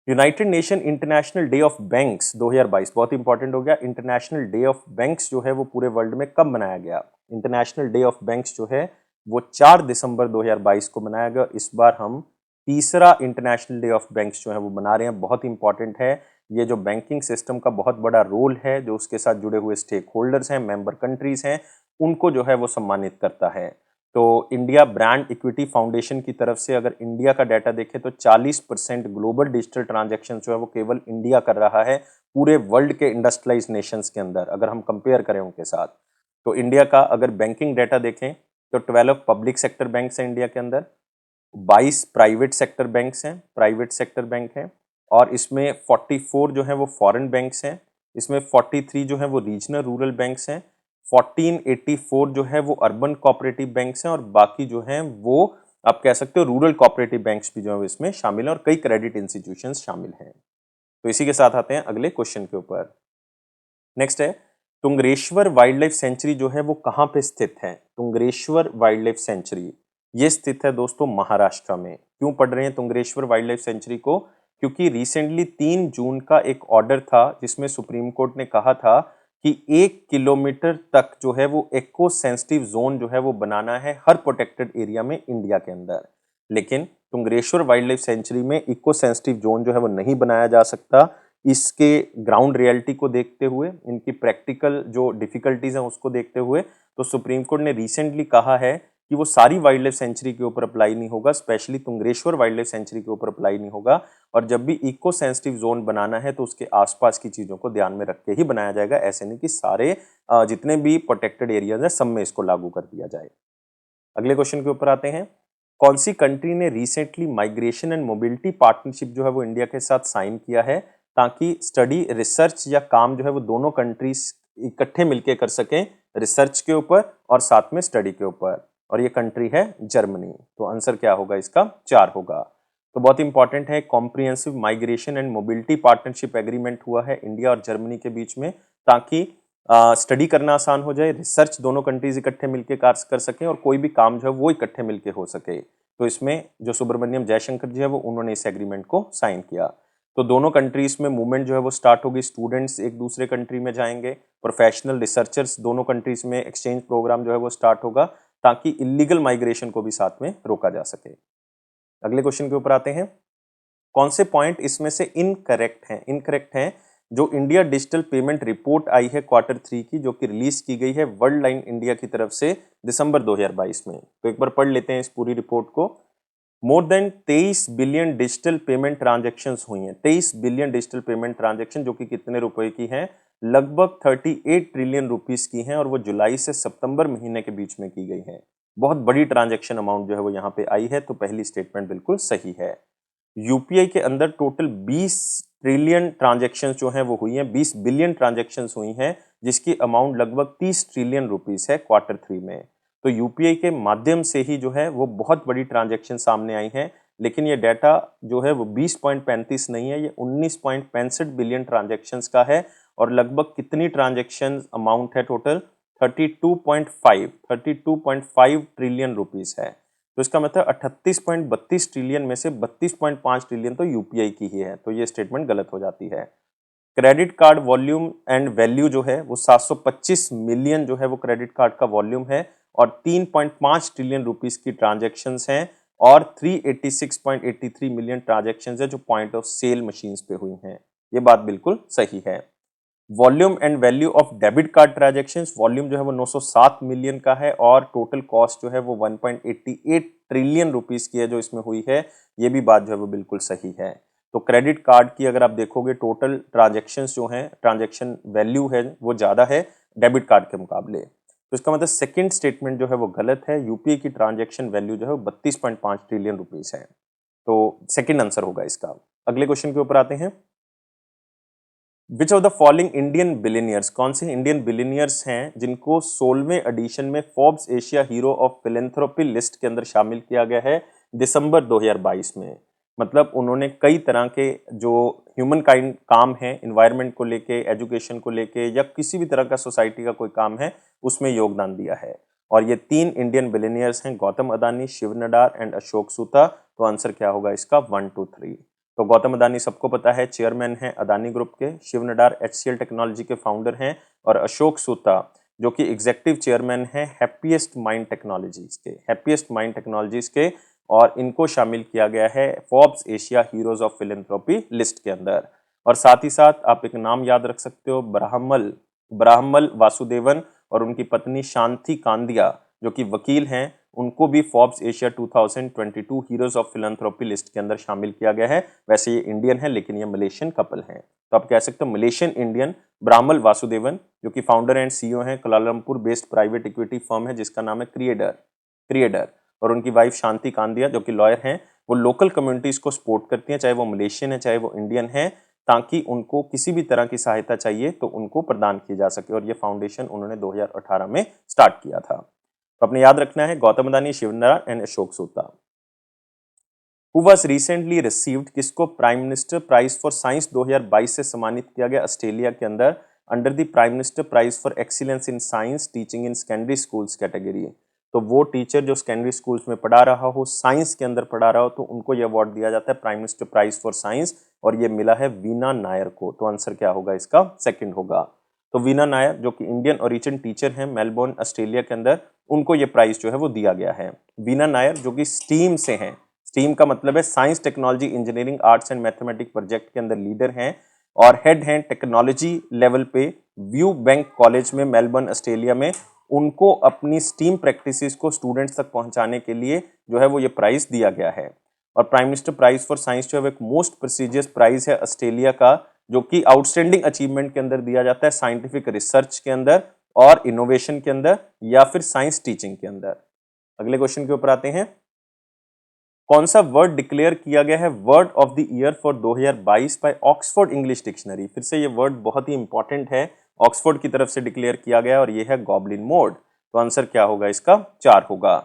United nation international day of banks 2022 बहुत इंपॉर्टेंट हो गया। इंटरनेशनल डे ऑफ बैंक्स जो है वो पूरे वर्ल्ड में कब मनाया गया? इंटरनेशनल डे ऑफ बैंक्स जो है वो 4 दिसंबर 2022 को मनाया गया। इस बार हम तीसरा इंटरनेशनल डे ऑफ बैंक्स जो है वो मना रहे हैं। बहुत इंपॉर्टेंट है, ये जो बैंकिंग सिस्टम का बहुत बड़ा रोल है, जो उसके साथ जुड़े हुए स्टेक होल्डर्स हैं, मेंबर कंट्रीज हैं, उनको जो है वो सम्मानित करता है। तो इंडिया ब्रांड इक्विटी फाउंडेशन की तरफ से अगर इंडिया का डाटा देखें तो 40% ग्लोबल डिजिटल ट्रांजैक्शन जो है वो केवल इंडिया कर रहा है पूरे वर्ल्ड के इंडस्ट्रियलाइज नेशंस के अंदर, अगर हम कंपेयर करें उनके साथ। तो इंडिया का अगर बैंकिंग डाटा देखें तो 12 पब्लिक सेक्टर बैंक्स हैं इंडिया के अंदर, 22 प्राइवेट सेक्टर बैंक्स हैं, प्राइवेट सेक्टर बैंक हैं, और इसमें 44 जो है वो फॉरेन बैंक्स हैं, इसमें 43 जो है वो रीजनल रूरल बैंक्स हैं, 1484 जो है वो अर्बन कोऑपरेटिव बैंक्स हैं, और बाकी जो हैं वो आप कह सकते हो रूरल कोऑपरेटिव बैंक्स भी जो है इसमें शामिल हैं, और कई क्रेडिट इंस्टीट्यूशंस शामिल हैं। तो इसी के साथ आते हैं अगले क्वेश्चन के ऊपर। नेक्स्ट है, तुंगरेश्वर वाइल्ड लाइफ सेंचुरी जो है वो कहाँ पे स्थित है? तुंगरेश्वर वाइल्ड लाइफ सेंचुरी ये स्थित है दोस्तों महाराष्ट्र में। क्यों पढ़ रहे हैं तुंगरेश्वर वाइल्ड लाइफ सेंचुरी को? क्योंकि रिसेंटली 3 जून का एक ऑर्डर था जिसमें सुप्रीम कोर्ट ने कहा था कि 1 किलोमीटर तक जो है वो इको सेंसिटिव जोन जो है वो बनाना है हर प्रोटेक्टेड एरिया में इंडिया के अंदर। लेकिन तुंगरेश्वर वाइल्ड लाइफ सेंचुरी में इको सेंसिटिव जोन जो है वो नहीं बनाया जा सकता। इसके ग्राउंड रियलिटी को देखते हुए, इनकी प्रैक्टिकल जो डिफिकल्टीज हैं उसको देखते हुए, तो सुप्रीम कोर्ट ने रिसेंटली कहा है कि वो सारी वाइल्ड लाइफ सेंचुरी के ऊपर अप्लाई नहीं होगा, स्पेशली तुंगरेश्वर वाइल्ड लाइफ सेंचुरी के ऊपर अप्लाई नहीं होगा। और जब भी इको सेंसिटिव जोन बनाना है तो उसके आसपास की चीजों को ध्यान में रख के ही बनाया जाएगा। ऐसे नहीं कि सारे जितने भी प्रोटेक्टेड एरियाज हैं सब में इसको लागू कर दिया जाए। अगले क्वेश्चन के ऊपर आते हैं। कौन सी कंट्री ने recently migration and mobility partnership जो है वो इंडिया के साथ साइन किया है, ताकि स्टडी रिसर्च या काम जो है वो दोनों कंट्रीज इकट्ठे मिलकर कर सकें, रिसर्च के ऊपर और साथ में स्टडी के ऊपर? और ये कंट्री है जर्मनी। तो आंसर क्या होगा इसका? 4 होगा। तो बहुत इंपॉर्टेंट है, comprehensive migration and mobility partnership agreement हुआ है इंडिया और जर्मनी के बीच में, ताकि स्टडी करना आसान हो जाए, रिसर्च दोनों कंट्रीज इकट्ठे मिलकर कार्य कर सकें, और कोई भी काम जो है वो इकट्ठे मिलकर हो सके। तो इसमें जो सुब्रमण्यम जयशंकर जी है वो उन्होंने इस एग्रीमेंट को साइन किया। तो दोनों कंट्रीज में मूवमेंट जो है वो स्टार्ट होगी, स्टूडेंट्स एक दूसरे कंट्री में जाएंगे, प्रोफेशनल रिसर्चर्स दोनों कंट्रीज में एक्सचेंज प्रोग्राम जो है वो स्टार्ट होगा, ताकि इलीगल माइग्रेशन को भी साथ में रोका जा सके। अगले क्वेश्चन के ऊपर आते हैं। कौन से पॉइंट इसमें से इनकरेक्ट हैं? इनकरेक्ट हैं जो इंडिया डिजिटल पेमेंट रिपोर्ट आई है Q3 की, जो कि रिलीज की गई है वर्ल्ड लाइन इंडिया की तरफ से दिसंबर 2022 में। तो एक बार पढ़ लेते हैं इस पूरी रिपोर्ट को। More than 23 billion digital payment transactions हुई हैं। 23 बिलियन डिजिटल पेमेंट ट्रांजैक्शन, जो कि कितने रुपए की हैं? लगभग 38 ट्रिलियन रुपीस की हैं, और वो जुलाई से सितंबर महीने के बीच में की गई हैं। बहुत बड़ी ट्रांजैक्शन अमाउंट जो है वो यहाँ पे आई है, तो पहली स्टेटमेंट बिल्कुल सही है। यूपीआई के अंदर टोटल 20 ट्रिलियन ट्रांजैक्शंस जो हैं वो हुई हैं, 20 बिलियन ट्रांजैक्शंस हुई हैं, जिसकी अमाउंट लगभग 30 ट्रिलियन रुपीस है Q3 में। तो यूपीआई के माध्यम से ही जो है वो बहुत बड़ी ट्रांजैक्शन सामने आई हैं, लेकिन ये डाटा जो है वो 20.35 नहीं है, ये 19.65 बिलियन ट्रांजैक्शंस का है। और लगभग कितनी ट्रांजैक्शन अमाउंट है टोटल? 32.5 ट्रिलियन रुपीस है। तो इसका मतलब 38.32 ट्रिलियन में से 32.5 ट्रिलियन तो यूपीआई की ही है, तो ये स्टेटमेंट गलत हो जाती है। Credit card volume and value जो है वो 725 मिलियन जो है वो क्रेडिट कार्ड का वॉल्यूम है, और 3.5 ट्रिलियन रुपीस की ट्रांजैक्शंस हैं, और 386.83 मिलियन ट्रांजैक्शंस है जो पॉइंट ऑफ सेल मशीन्स पे हुई हैं। ये बात बिल्कुल सही है। Volume and value of debit card transactions, volume जो है वो 907 मिलियन का है, और टोटल कॉस्ट जो है वो 1.88 ट्रिलियन रुपीस की है जो इसमें हुई है। ये भी बात जो है वो बिल्कुल सही है। तो क्रेडिट कार्ड की अगर आप देखोगे टोटल ट्रांजैक्शंस जो हैं, ट्रांजैक्शन वैल्यू है वो ज़्यादा है डेबिट कार्ड के मुकाबले। तो इसका मतलब सेकंड स्टेटमेंट जो है वो गलत है। यूपीआई की ट्रांजैक्शन वैल्यू जो है वो 32.5 ट्रिलियन रुपीस है। तो सेकंड आंसर होगा इसका। अगले क्वेश्चन के ऊपर आते हैं। Which of the following Indian billionaires, कौन से इंडियन बिलियनियर्स हैं जिनको 16वें एडिशन में Forbes Asia hero of philanthropy list के अंदर शामिल किया गया है दिसंबर 2022 में? मतलब उन्होंने कई तरह के जो ह्यूमन काइंड काम है, इन्वायरमेंट को लेके, एजुकेशन को लेके, या किसी भी तरह का सोसाइटी का कोई काम है उसमें योगदान दिया है। और ये 3 इंडियन बिलियनियर्स हैं, गौतम अदानी, शिव नडार एंड अशोक सूता। तो आंसर क्या होगा इसका? 1, 2, 3। तो गौतम अदानी सबको पता है, चेयरमैन हैं अदानी ग्रुप के। शिव नडार HCL टेक्नोलॉजी के फाउंडर हैं, और अशोक सूता जो कि एग्जीक्यूटिव चेयरमैन हैं हैप्पीएस्ट माइंड टेक्नोलॉजीज के, और इनको शामिल किया गया है Forbes Asia heroes of philanthropy list के अंदर। और साथ ही साथ आप एक नाम याद रख सकते हो, ब्राह्मल वासुदेवन, और उनकी पत्नी शांति कांदिया जो कि वकील हैं, उनको भी Forbes Asia 2022 heroes of philanthropy list के अंदर शामिल किया गया है। वैसे ये इंडियन है, लेकिन ये मलेशियन कपल हैं। तो आप कह सकते हो मलेशियन इंडियन ब्राह्मल वासुदेवन, जो कि फाउंडर एंड CEO हैं, कुलालमपुर बेस्ड प्राइवेट इक्विटी फर्म है जिसका नाम है क्रिएडर। और उनकी वाइफ शांति कांदिया जो कि लॉयर हैं, वो लोकल कम्युनिटीज को सपोर्ट करती हैं, चाहे वो मलेशियन है चाहे वो इंडियन है, ताकि उनको किसी भी तरह की सहायता चाहिए तो उनको प्रदान की जा सके। और ये फाउंडेशन उन्होंने 2018 में स्टार्ट किया था। तो अपने याद रखना है, Gautam Adani, Shiv Narayan and Ashok Suta. Who was recently received, किसको prime minister prize for science 2022 से सम्मानित किया गया ऑस्ट्रेलिया के अंदर, under the prime minister prize for excellence in science teaching in secondary schools category. तो वो टीचर जो सेकेंडरी स्कूल्स में पढ़ा रहा हो, साइंस के अंदर पढ़ा रहा हो, तो उनको ये अवार्ड दिया जाता है prime minister prize for science, और ये मिला है वीना नायर को। तो आंसर क्या होगा इसका? सेकंड होगा। तो वीना नायर जो कि इंडियन ओरिजिन टीचर हैं, मेलबोर्न ऑस्ट्रेलिया के अंदर, उनको ये प्राइज जो है वो दिया गया है। वीना नायर जो कि स्टीम से हैं, स्टीम का मतलब है science technology engineering arts and mathematics project के अंदर लीडर हैं, और हेड हैं टेक्नोलॉजी लेवल पे व्यू बैंक कॉलेज में मेलबर्न ऑस्ट्रेलिया में। उनको अपनी स्टीम प्रैक्टिसेस को स्टूडेंट्स तक पहुंचाने के लिए जो है वो ये प्राइज दिया गया है। और prime minister prize for science जो है वो एक मोस्ट प्रेस्टिजियस प्राइज है ऑस्ट्रेलिया का, जो कि आउटस्टैंडिंग अचीवमेंट के अंदर दिया जाता है, साइंटिफिक रिसर्च के अंदर और इनोवेशन के अंदर, या फिर साइंस टीचिंग के अंदर। अगले क्वेश्चन के ऊपर आते हैं। कौन सा वर्ड डिक्लेयर किया गया है word of the year for 2022 by Oxford English dictionary? फिर से ये वर्ड बहुत ही इंपॉर्टेंट है, ऑक्सफोर्ड की तरफ से डिक्लेयर किया गया, और ये है गॉबलिन मोड। तो आंसर क्या होगा इसका? 4 होगा।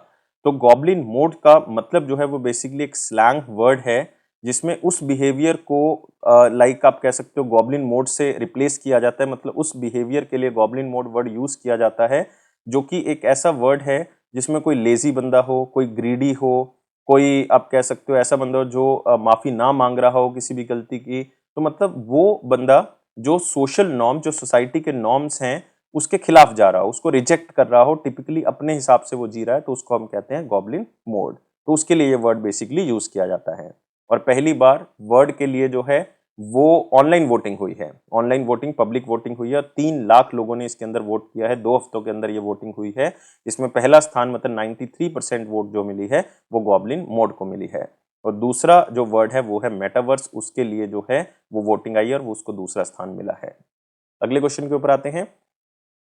तो गॉबलिन मोड का मतलब जो है वो बेसिकली एक स्लैंग वर्ड है, जिसमें उस बिहेवियर को लाइक आप कह सकते हो गॉबलिन मोड से रिप्लेस किया जाता है। मतलब उस बिहेवियर के लिए गॉबलिन मोड वर्ड यूज किया जाता है, जो कि एक ऐसा वर्ड है जिसमें कोई लेजी बंदा हो, कोई ग्रीडी हो, कोई आप कह सकते हो ऐसा बंदा हो जो माफी ना मांग रहा हो किसी भी गलती की। तो मतलब वो बंदा जो सोशल नॉर्म, जो सोसाइटी के नॉर्म्स हैं उसके खिलाफ जा रहा हो, उसको रिजेक्ट कर रहा हो, टिपिकली अपने हिसाब से वो जी रहा है, तो उसको हम कहते हैं गॉबलिन मोड। तो उसके लिए ये वर्ड बेसिकली यूज किया जाता है। और पहली बार वर्ड के लिए जो है वो ऑनलाइन वोटिंग हुई है। ऑनलाइन वोटिंग, पब्लिक वोटिंग हुई है और 3 लाख लोगों ने इसके अंदर वोट किया है। 2 हफ्तों के अंदर ये वोटिंग हुई है। इसमें पहला स्थान मतलब 93% वोट जो मिली है वो गॉब्लिन मोड को मिली है। और दूसरा जो वर्ड है वो है मेटावर्स, उसके लिए जो है वो वोटिंग आई है और वो उसको दूसरा स्थान मिला है। अगले क्वेश्चन के ऊपर आते हैं।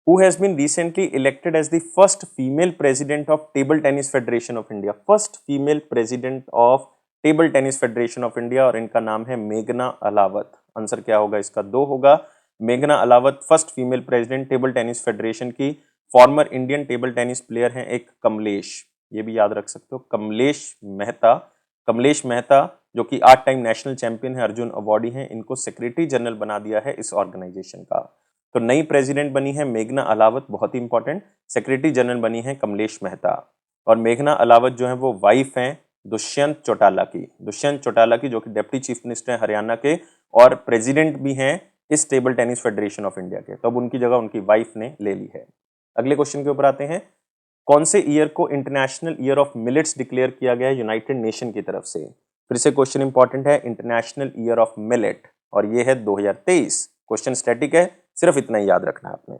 Who has been recently elected as the first female president of Table Tennis Federation of India? First female president of Table Tennis Federation of India और इनका नाम है मेघना अलावत। आंसर क्या होगा इसका? 2 होगा। मेघना Ahlawat first female president table tennis federation की। Former Indian table tennis player हैं एक कमलेश, ये भी याद रख सकते हो, कमलेश मेहता। कमलेश मेहता जो कि 8 टाइम नेशनल चैंपियन है, अर्जुन अवार्डी हैं, इनको सेक्रेटरी जनरल बना दिया है इस ऑर्गेनाइजेशन का। तो नई प्रेसिडेंट बनी है मेघना अलावत, बहुत ही इंपॉर्टेंट। सेक्रेटरी जनरल बनी है कमलेश मेहता। और मेघना अलावत जो है वो वाइफ हैं दुष्यंत चौटाला की। दुष्यंत चौटाला की जो कि डिप्टी चीफ मिनिस्टर हैं हरियाणा के और प्रेसिडेंट भी हैं इस table tennis federation of India के। तो अब उनकी जगह उनकी वाइफ ने ले ली है। अगले क्वेश्चन के ऊपर आते हैं। कौन से ईयर को international year of millets declare किया गया है यूनाइटेड नेशन की तरफ से? फिर से क्वेश्चन इंपॉर्टेंट है, इंटरनेशनल ईयर ऑफ मिलेट, और ये है 2023। क्वेश्चन स्टैटिक है, सिर्फ इतना ही याद रखना है आपने।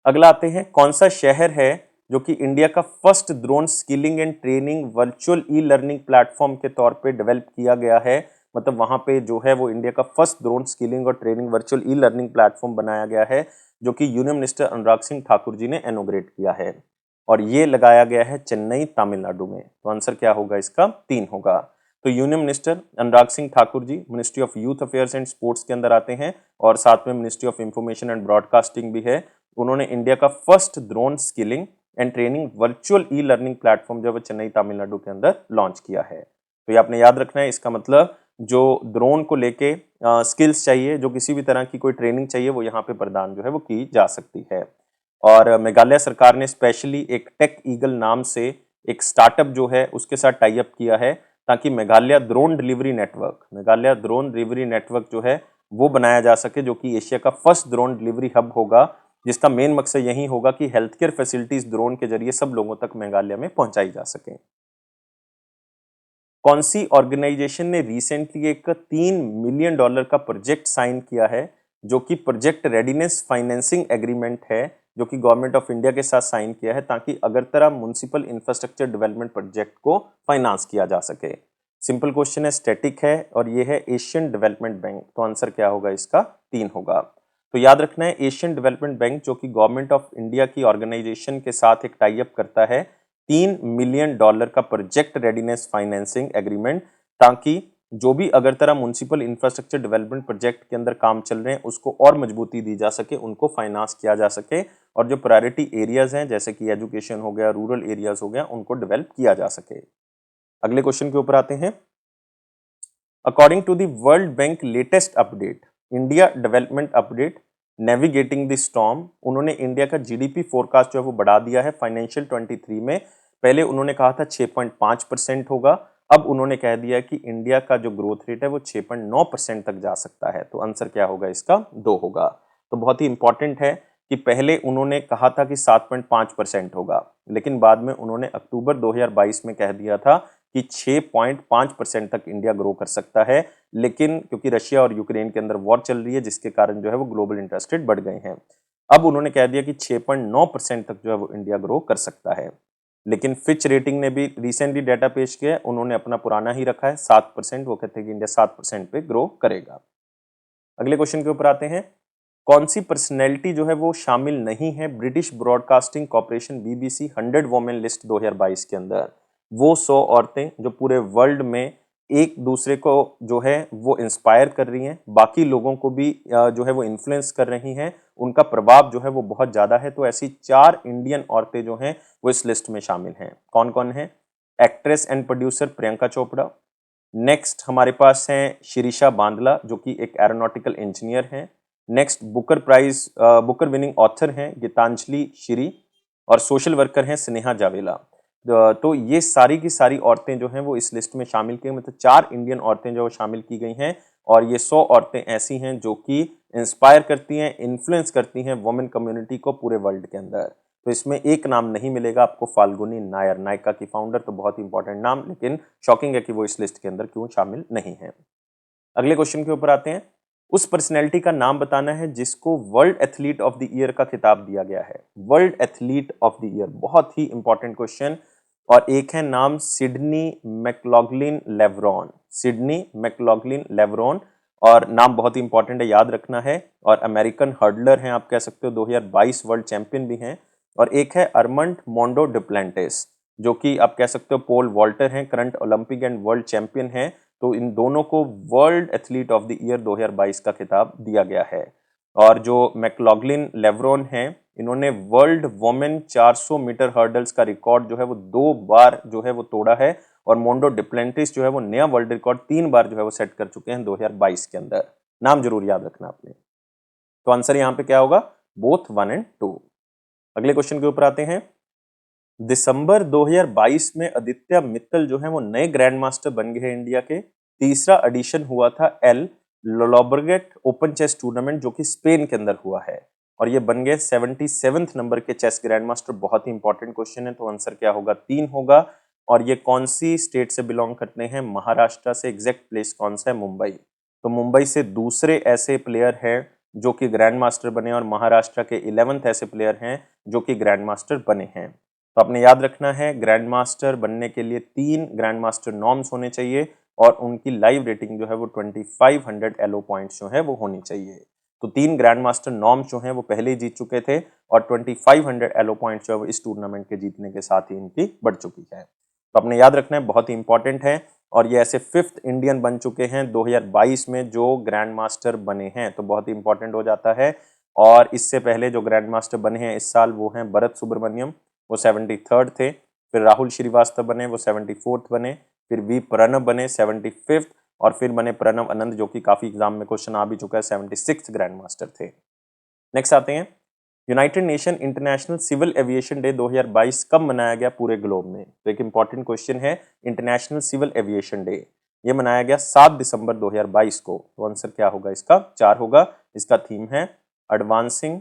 अगला आते हैं, कौन सा शहर है जो कि इंडिया का first drone skilling and training virtual e learning platform के तौर पे डेवलप किया गया है? मतलब वहां पे जो है वो इंडिया का फर्स्ट ड्रोन स्किलिंग और training virtual e learning platform बनाया गया है, जो कि यूनियन मिनिस्टर अनुराग सिंह ठाकुर जी ने इनॉग्रेट किया है और ये लगाया गया है चेन्नई तमिलनाडु में। तो आंसर क्या होगा इसका? 3 होगा। तो union minister Anurag Singh Thakur ji ministry of youth affairs and sports के अंदर आते हैं और साथ में ministry of information and broadcasting भी है। उन्होंने इंडिया का first drone skilling and training virtual e learning platform जो है चेन्नई तमिलनाडु के अंदर लॉन्च किया है। तो ये आपने याद रखना है। इसका मतलब जो ड्रोन को लेके स्किल्स चाहिए, जो किसी भी तरह की कोई ट्रेनिंग चाहिए, वो यहाँ पे प्रदान जो है वो की जा सकती है। और मेघालय सरकार ने स्पेशली एक टेक ईगल नाम से एक स्टार्टअप जो है उसके साथ टाई अप किया है ताकि मेघालय ड्रोन डिलीवरी नेटवर्क जो है वो बनाया जा सके, जो कि एशिया का फर्स्ट ड्रोन डिलीवरी हब होगा, जिसका मेन मकसद यही होगा कि हेल्थ केयर फैसिलिटीज ड्रोन के जरिए सब लोगों तक मेघालय में पहुंचाई जा सके। कौन सी ऑर्गेनाइजेशन ने रिसेंटली एक $3 मिलियन का प्रोजेक्ट साइन किया है, जो कि प्रोजेक्ट रेडीनेस फाइनेंसिंग एग्रीमेंट है, जो कि गवर्नमेंट ऑफ इंडिया के साथ साइन किया है ताकि Agartala municipal infrastructure development project को फाइनेंस किया जा सके? सिंपल क्वेश्चन है, स्टैटिक है और ये है एशियन डेवलपमेंट बैंक। तो आंसर क्या होगा इसका? 3 होगा। तो याद रखना है, एशियन डेवलपमेंट बैंक जो कि गवर्नमेंट ऑफ इंडिया की ऑर्गेनाइजेशन के साथ एक टाई अप करता है $3 मिलियन का प्रोजेक्ट रेडीनेस फाइनेंसिंग एग्रीमेंट, ताकि जो भी Agartala municipal infrastructure development project के अंदर काम चल रहे हैं उसको और मजबूती दी जा सके, उनको फाइनेंस किया जा सके और जो प्रायोरिटी एरियाज हैं जैसे कि एजुकेशन हो गया, रूरल एरियाज हो गया, उनको डेवलप किया जा सके। अगले क्वेश्चन के ऊपर आते हैं। According to the world bank latest update, India development update navigating the storm, उन्होंने इंडिया का जीडीपी फोरकास्ट जो है वो बढ़ा दिया है फाइनेंशियल 23 में। पहले उन्होंने कहा था 6.5% होगा, अब उन्होंने कह दिया कि इंडिया का जो ग्रोथ रेट है वो 6.9% तक जा सकता है। तो आंसर क्या होगा इसका? 2 होगा। तो बहुत ही इंपॉर्टेंट है कि पहले उन्होंने कहा था कि 7.5% होगा, लेकिन बाद में उन्होंने अक्टूबर 2022 में कह दिया था कि 6.5% तक इंडिया ग्रो कर सकता है, लेकिन क्योंकि रशिया और यूक्रेन के अंदर वॉर चल रही है जिसके कारण जो है वो ग्लोबल इंटरेस्ट रेट बढ़ गए हैं। अब उन्होंने कह दिया कि 6.9% तक जो है वो इंडिया ग्रो कर सकता है। लेकिन फिच रेटिंग ने भी रिसेंटली डाटा पेश किया है, उन्होंने अपना पुराना ही रखा है 7%। वो कहते हैं कि इंडिया 7% पे ग्रो करेगा। अगले क्वेश्चन के ऊपर आते हैं। कौन सी पर्सनैलिटी जो है वो शामिल नहीं है British broadcasting corporation BBC 100 women list 2022 के अंदर? वो 100 औरतें जो पूरे वर्ल्ड में एक दूसरे को जो है वो इंस्पायर कर रही हैं, बाकी लोगों को भी जो है वो इन्फ्लुएंस कर रही हैं, उनका प्रभाव जो है वो बहुत ज़्यादा है। तो ऐसी 4 इंडियन औरतें जो हैं वो इस लिस्ट में शामिल हैं। कौन कौन है? Actress and producer Priyanka Chopra. Next हमारे पास हैं शिरीषा बांदला जो कि एक एरोनॉटिकल इंजीनियर हैं। नेक्स्ट बुकर विनिंग ऑथर हैं गीतांजलि श्री, और सोशल वर्कर हैं स्नेहा जावेला। तो ये सारी की सारी औरतें जो हैं वो इस लिस्ट में शामिल की, मतलब 4 इंडियन औरतें जो शामिल की गई हैं, और ये 100 औरतें ऐसी हैं जो कि इंस्पायर करती हैं, इन्फ्लुएंस करती हैं वुमेन कम्युनिटी को पूरे वर्ल्ड के अंदर। तो इसमें एक नाम नहीं मिलेगा आपको, फाल्गुनी नायर, नायका की फाउंडर, तो बहुत इंपॉर्टेंट नाम, लेकिन शॉकिंग है कि वो इस लिस्ट के अंदर क्यों शामिल नहीं है। अगले क्वेश्चन के ऊपर आते हैं। उस पर्सनैलिटी का नाम बताना है जिसको world athlete of the year का खिताब दिया गया है। World athlete of the year, बहुत ही इंपॉर्टेंट क्वेश्चन। और एक है नाम सिडनी मैकलॉगलिन लेवरॉन, सिडनी मैकलॉगलिन लेवरॉन, और नाम बहुत ही इंपॉर्टेंट है, याद रखना है। और अमेरिकन हर्डलर हैं, आप कह सकते हो 2022 वर्ल्ड चैंपियन भी हैं। और एक है अर्मंड मोंडो डिप्लेंटिस, जो कि आप कह सकते हो पोल वॉल्टर हैं, current Olympic and world champion हैं। तो इन दोनों को world athlete of the year 2022 का खिताब दिया गया है। और जो मैकलॉगलिन लेवरॉन हैं, इन्होंने वर्ल्ड वुमेन 400 मीटर हर्डल्स का रिकॉर्ड जो है वो 2 बार जो है वो तोड़ा है। और मोंडो डिप्लेंटिस जो है वो नया वर्ल्ड रिकॉर्ड 3 बार जो है वो सेट कर चुके हैं 2022 के अंदर। नाम जरूर याद रखना आपने। तो आंसर यहाँ पे क्या होगा, बोथ 1 एंड 2। अगले क्वेश्चन के ऊपर आते हैं। दिसंबर 2022 में आदित्य मित्तल जो है वो नए ग्रैंड मास्टर बन गए हैं इंडिया के। तीसरा एडिशन हुआ था एल लोबर्गेट ओपन चेस टूर्नामेंट, जो कि स्पेन के अंदर हुआ है। और ये बन गए 77वें नंबर के चेस ग्रैंड मास्टर। बहुत ही इंपॉर्टेंट क्वेश्चन है। तो आंसर क्या होगा, 3 होगा। और ये कौन सी स्टेट से बिलोंग करते हैं, महाराष्ट्र से। एग्जैक्ट प्लेस कौन सा है, मुंबई। तो मुंबई से दूसरे ऐसे प्लेयर हैं जो कि ग्रैंड मास्टर बने, और महाराष्ट्र के 11th ऐसे प्लेयर हैं जो कि ग्रैंड मास्टर बने हैं। तो आपने याद रखना है, ग्रैंड मास्टर बनने के लिए 3 ग्रैंड मास्टर नॉर्म्स होने चाहिए, और उनकी लाइव रेटिंग जो है वो 2500 एलो पॉइंट्स जो है वो होनी चाहिए। तो 3 ग्रैंड मास्टर नॉर्म्स जो हैं वो पहले ही जीत चुके थे, और 2500 एलो पॉइंट्स जो है वो इस टूर्नामेंट के जीतने के साथ ही इनकी बढ़ चुकी है। तो आपने याद रखना है, बहुत ही इंपॉर्टेंट है। और ये ऐसे 5th इंडियन बन चुके हैं 2022 में जो ग्रैंड मास्टर बने हैं, तो बहुत ही इंपॉर्टेंट हो जाता है। और इससे पहले जो ग्रैंड मास्टर बने हैं इस साल, वो हैं भरत सुब्रमण्यम, वो 73rd थे। फिर राहुल श्रीवास्तव बने, वो 74th बने। फिर वी प्रणब बने 75th। और फिर बने प्रणव आनंद, जो कि काफी एग्जाम में क्वेश्चन आ भी चुका है, 76th ग्रैंड मास्टर थे। नेक्स्ट आते हैं, united nation international civil aviation day 2022 कब मनाया गया पूरे ग्लोब में। तो एक इंपॉर्टेंट क्वेश्चन है, इंटरनेशनल सिविल एविएशन डे ये मनाया गया 7 दिसंबर 2022 को। तो आंसर क्या होगा इसका, 4 होगा। इसका थीम है advancing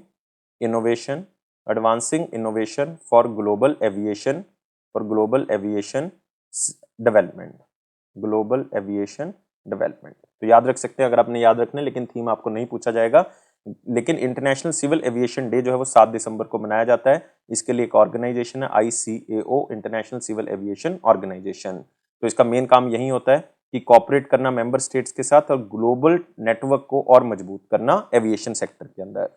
innovation, advancing innovation for global aviation, for global aviation development, global aviation development. तो याद रख सकते हैं अगर आपने याद रखना है, लेकिन थीम आपको नहीं पूछा जाएगा। लेकिन इंटरनेशनल सिविल एविएशन डे जो है वो 7 दिसंबर को मनाया जाता है। इसके लिए एक ऑर्गेनाइजेशन है ICAO, international civil aviation organisation. तो इसका मेन काम यही होता है कि कॉपरेट करना मेंबर स्टेट्स के साथ, और ग्लोबल नेटवर्क को और मजबूत करना एविएशन सेक्टर के अंदर।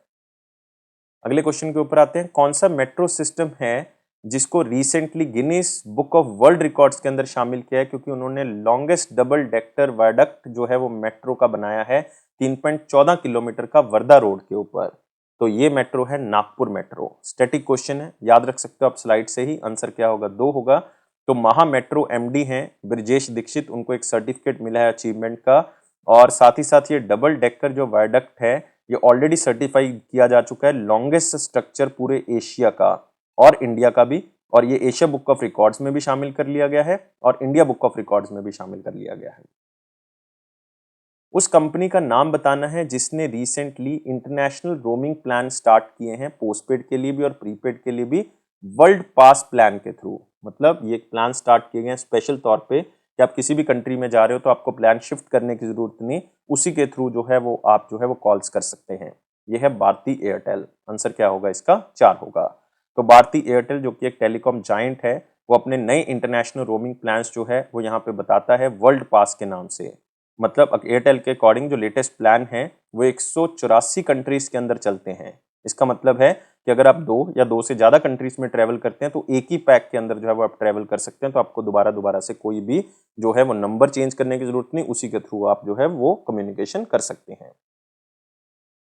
अगले क्वेश्चन के ऊपर आते हैं। कौन सा मेट्रो सिस्टम है जिसको recently Guinness book of world records के अंदर शामिल किया है, क्योंकि उन्होंने लॉन्गेस्ट डबल डेक्टर वायडक्ट जो है वो मेट्रो का बनाया है 3.14 किलोमीटर का वर्धा रोड के ऊपर। तो ये मेट्रो है नागपुर मेट्रो। स्टैटिक क्वेश्चन है, याद रख सकते हो आप स्लाइड से ही। आंसर क्या होगा, 2 होगा। तो महा मेट्रो MD हैं ब्रजेश दीक्षित, उनको एक सर्टिफिकेट मिला है अचीवमेंट का। और साथ ही साथ ये डबल डेकर जो वायडक्ट है, ये ऑलरेडी सर्टिफाई किया जा चुका है लॉन्गेस्ट स्ट्रक्चर पूरे एशिया का और इंडिया का भी। और ये एशिया बुक ऑफ रिकॉर्ड्स में भी शामिल कर लिया गया है, और इंडिया बुक ऑफ रिकॉर्ड्स में भी शामिल कर लिया गया है। उस कंपनी का नाम बताना है जिसने recently international roaming plan start किए हैं, पोस्टपेड के लिए भी और प्रीपेड के लिए भी, वर्ल्ड पास प्लान के थ्रू। मतलब ये प्लान स्टार्ट किए गए हैं स्पेशल तौर पे कि आप किसी भी कंट्री में जा रहे हो तो आपको प्लान शिफ्ट करने की जरूरत नहीं, उसी के थ्रू जो है वो आप जो है वो कॉल्स कर सकते हैं। ये है भारती एयरटेल। आंसर क्या होगा इसका, 4 होगा। तो भारती एयरटेल जो कि एक टेलीकॉम जाइंट है, वो अपने नए इंटरनेशनल रोमिंग प्लान्स जो है वो यहाँ पे बताता है वर्ल्ड पास के नाम से। मतलब एयरटेल के अकॉर्डिंग जो लेटेस्ट प्लान है वो 184 कंट्रीज के अंदर चलते हैं। इसका मतलब है कि अगर आप 2 या 2 से ज्यादा कंट्रीज में ट्रेवल करते हैं तो एक ही पैक के अंदर जो है वो आप ट्रेवल कर सकते हैं। तो आपको दोबारा दोबारा से कोई भी जो है वो नंबर चेंज करने की जरूरत नहीं, उसी के थ्रू आप जो है वो कम्युनिकेशन कर सकते हैं।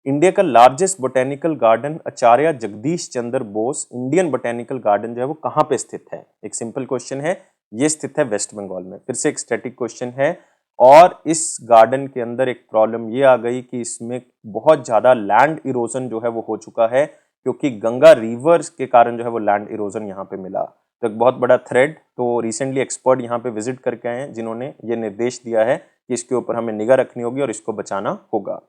इंडिया का लार्जेस्ट बोटेनिकल गार्डन आचार्य Jagdish Chandra Bose Indian botanical garden जो है वो कहाँ पे स्थित है। एक सिंपल क्वेश्चन है, ये स्थित है वेस्ट बंगाल में। फिर से एक स्टैटिक क्वेश्चन है, और इस गार्डन के अंदर एक प्रॉब्लम ये आ गई कि इसमें बहुत ज्यादा लैंड इरोजन जो है वो हो चुका है, क्योंकि गंगा रिवर्स के कारण जो है वो लैंड इरोजन यहाँ पे मिला। तो एक बहुत बड़ा थ्रेड। तो रिसेंटली एक्सपर्ट यहाँ पे विजिट करके आए हैं जिन्होंने ये निर्देश दिया है कि इसके ऊपर हमें निगाह रखनी होगी और इसको बचाना होगा।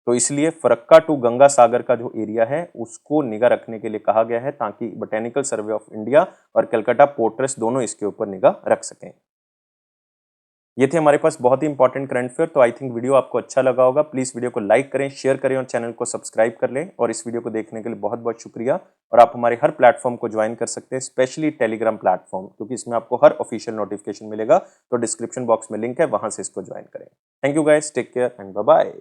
तो इसलिए फरक्का टू गंगा सागर का जो एरिया है उसको निगाह रखने के लिए कहा गया है, ताकि बोटेनिकल सर्वे ऑफ इंडिया और कलकत्ता पोर्ट ट्रस्ट दोनों इसके ऊपर निगाह रख सकें। ये थे हमारे पास बहुत ही इंपॉर्टेंट करंट अफेयर। तो आई थिंक वीडियो आपको अच्छा लगा होगा। प्लीज वीडियो को लाइक करें, शेयर करें और चैनल को सब्सक्राइब कर लें। और इस वीडियो को देखने के लिए बहुत बहुत शुक्रिया। और आप हमारे हर प्लेटफॉर्म को ज्वाइन कर सकते हैं, स्पेशली टेलीग्राम प्लेटफॉर्म, क्योंकि इसमें आपको हर ऑफिशियल नोटिफिकेशन मिलेगा। तो डिस्क्रिप्शन बॉक्स में लिंक है, वहां से इसको ज्वाइन करें। Thank you guys, take care and bye bye.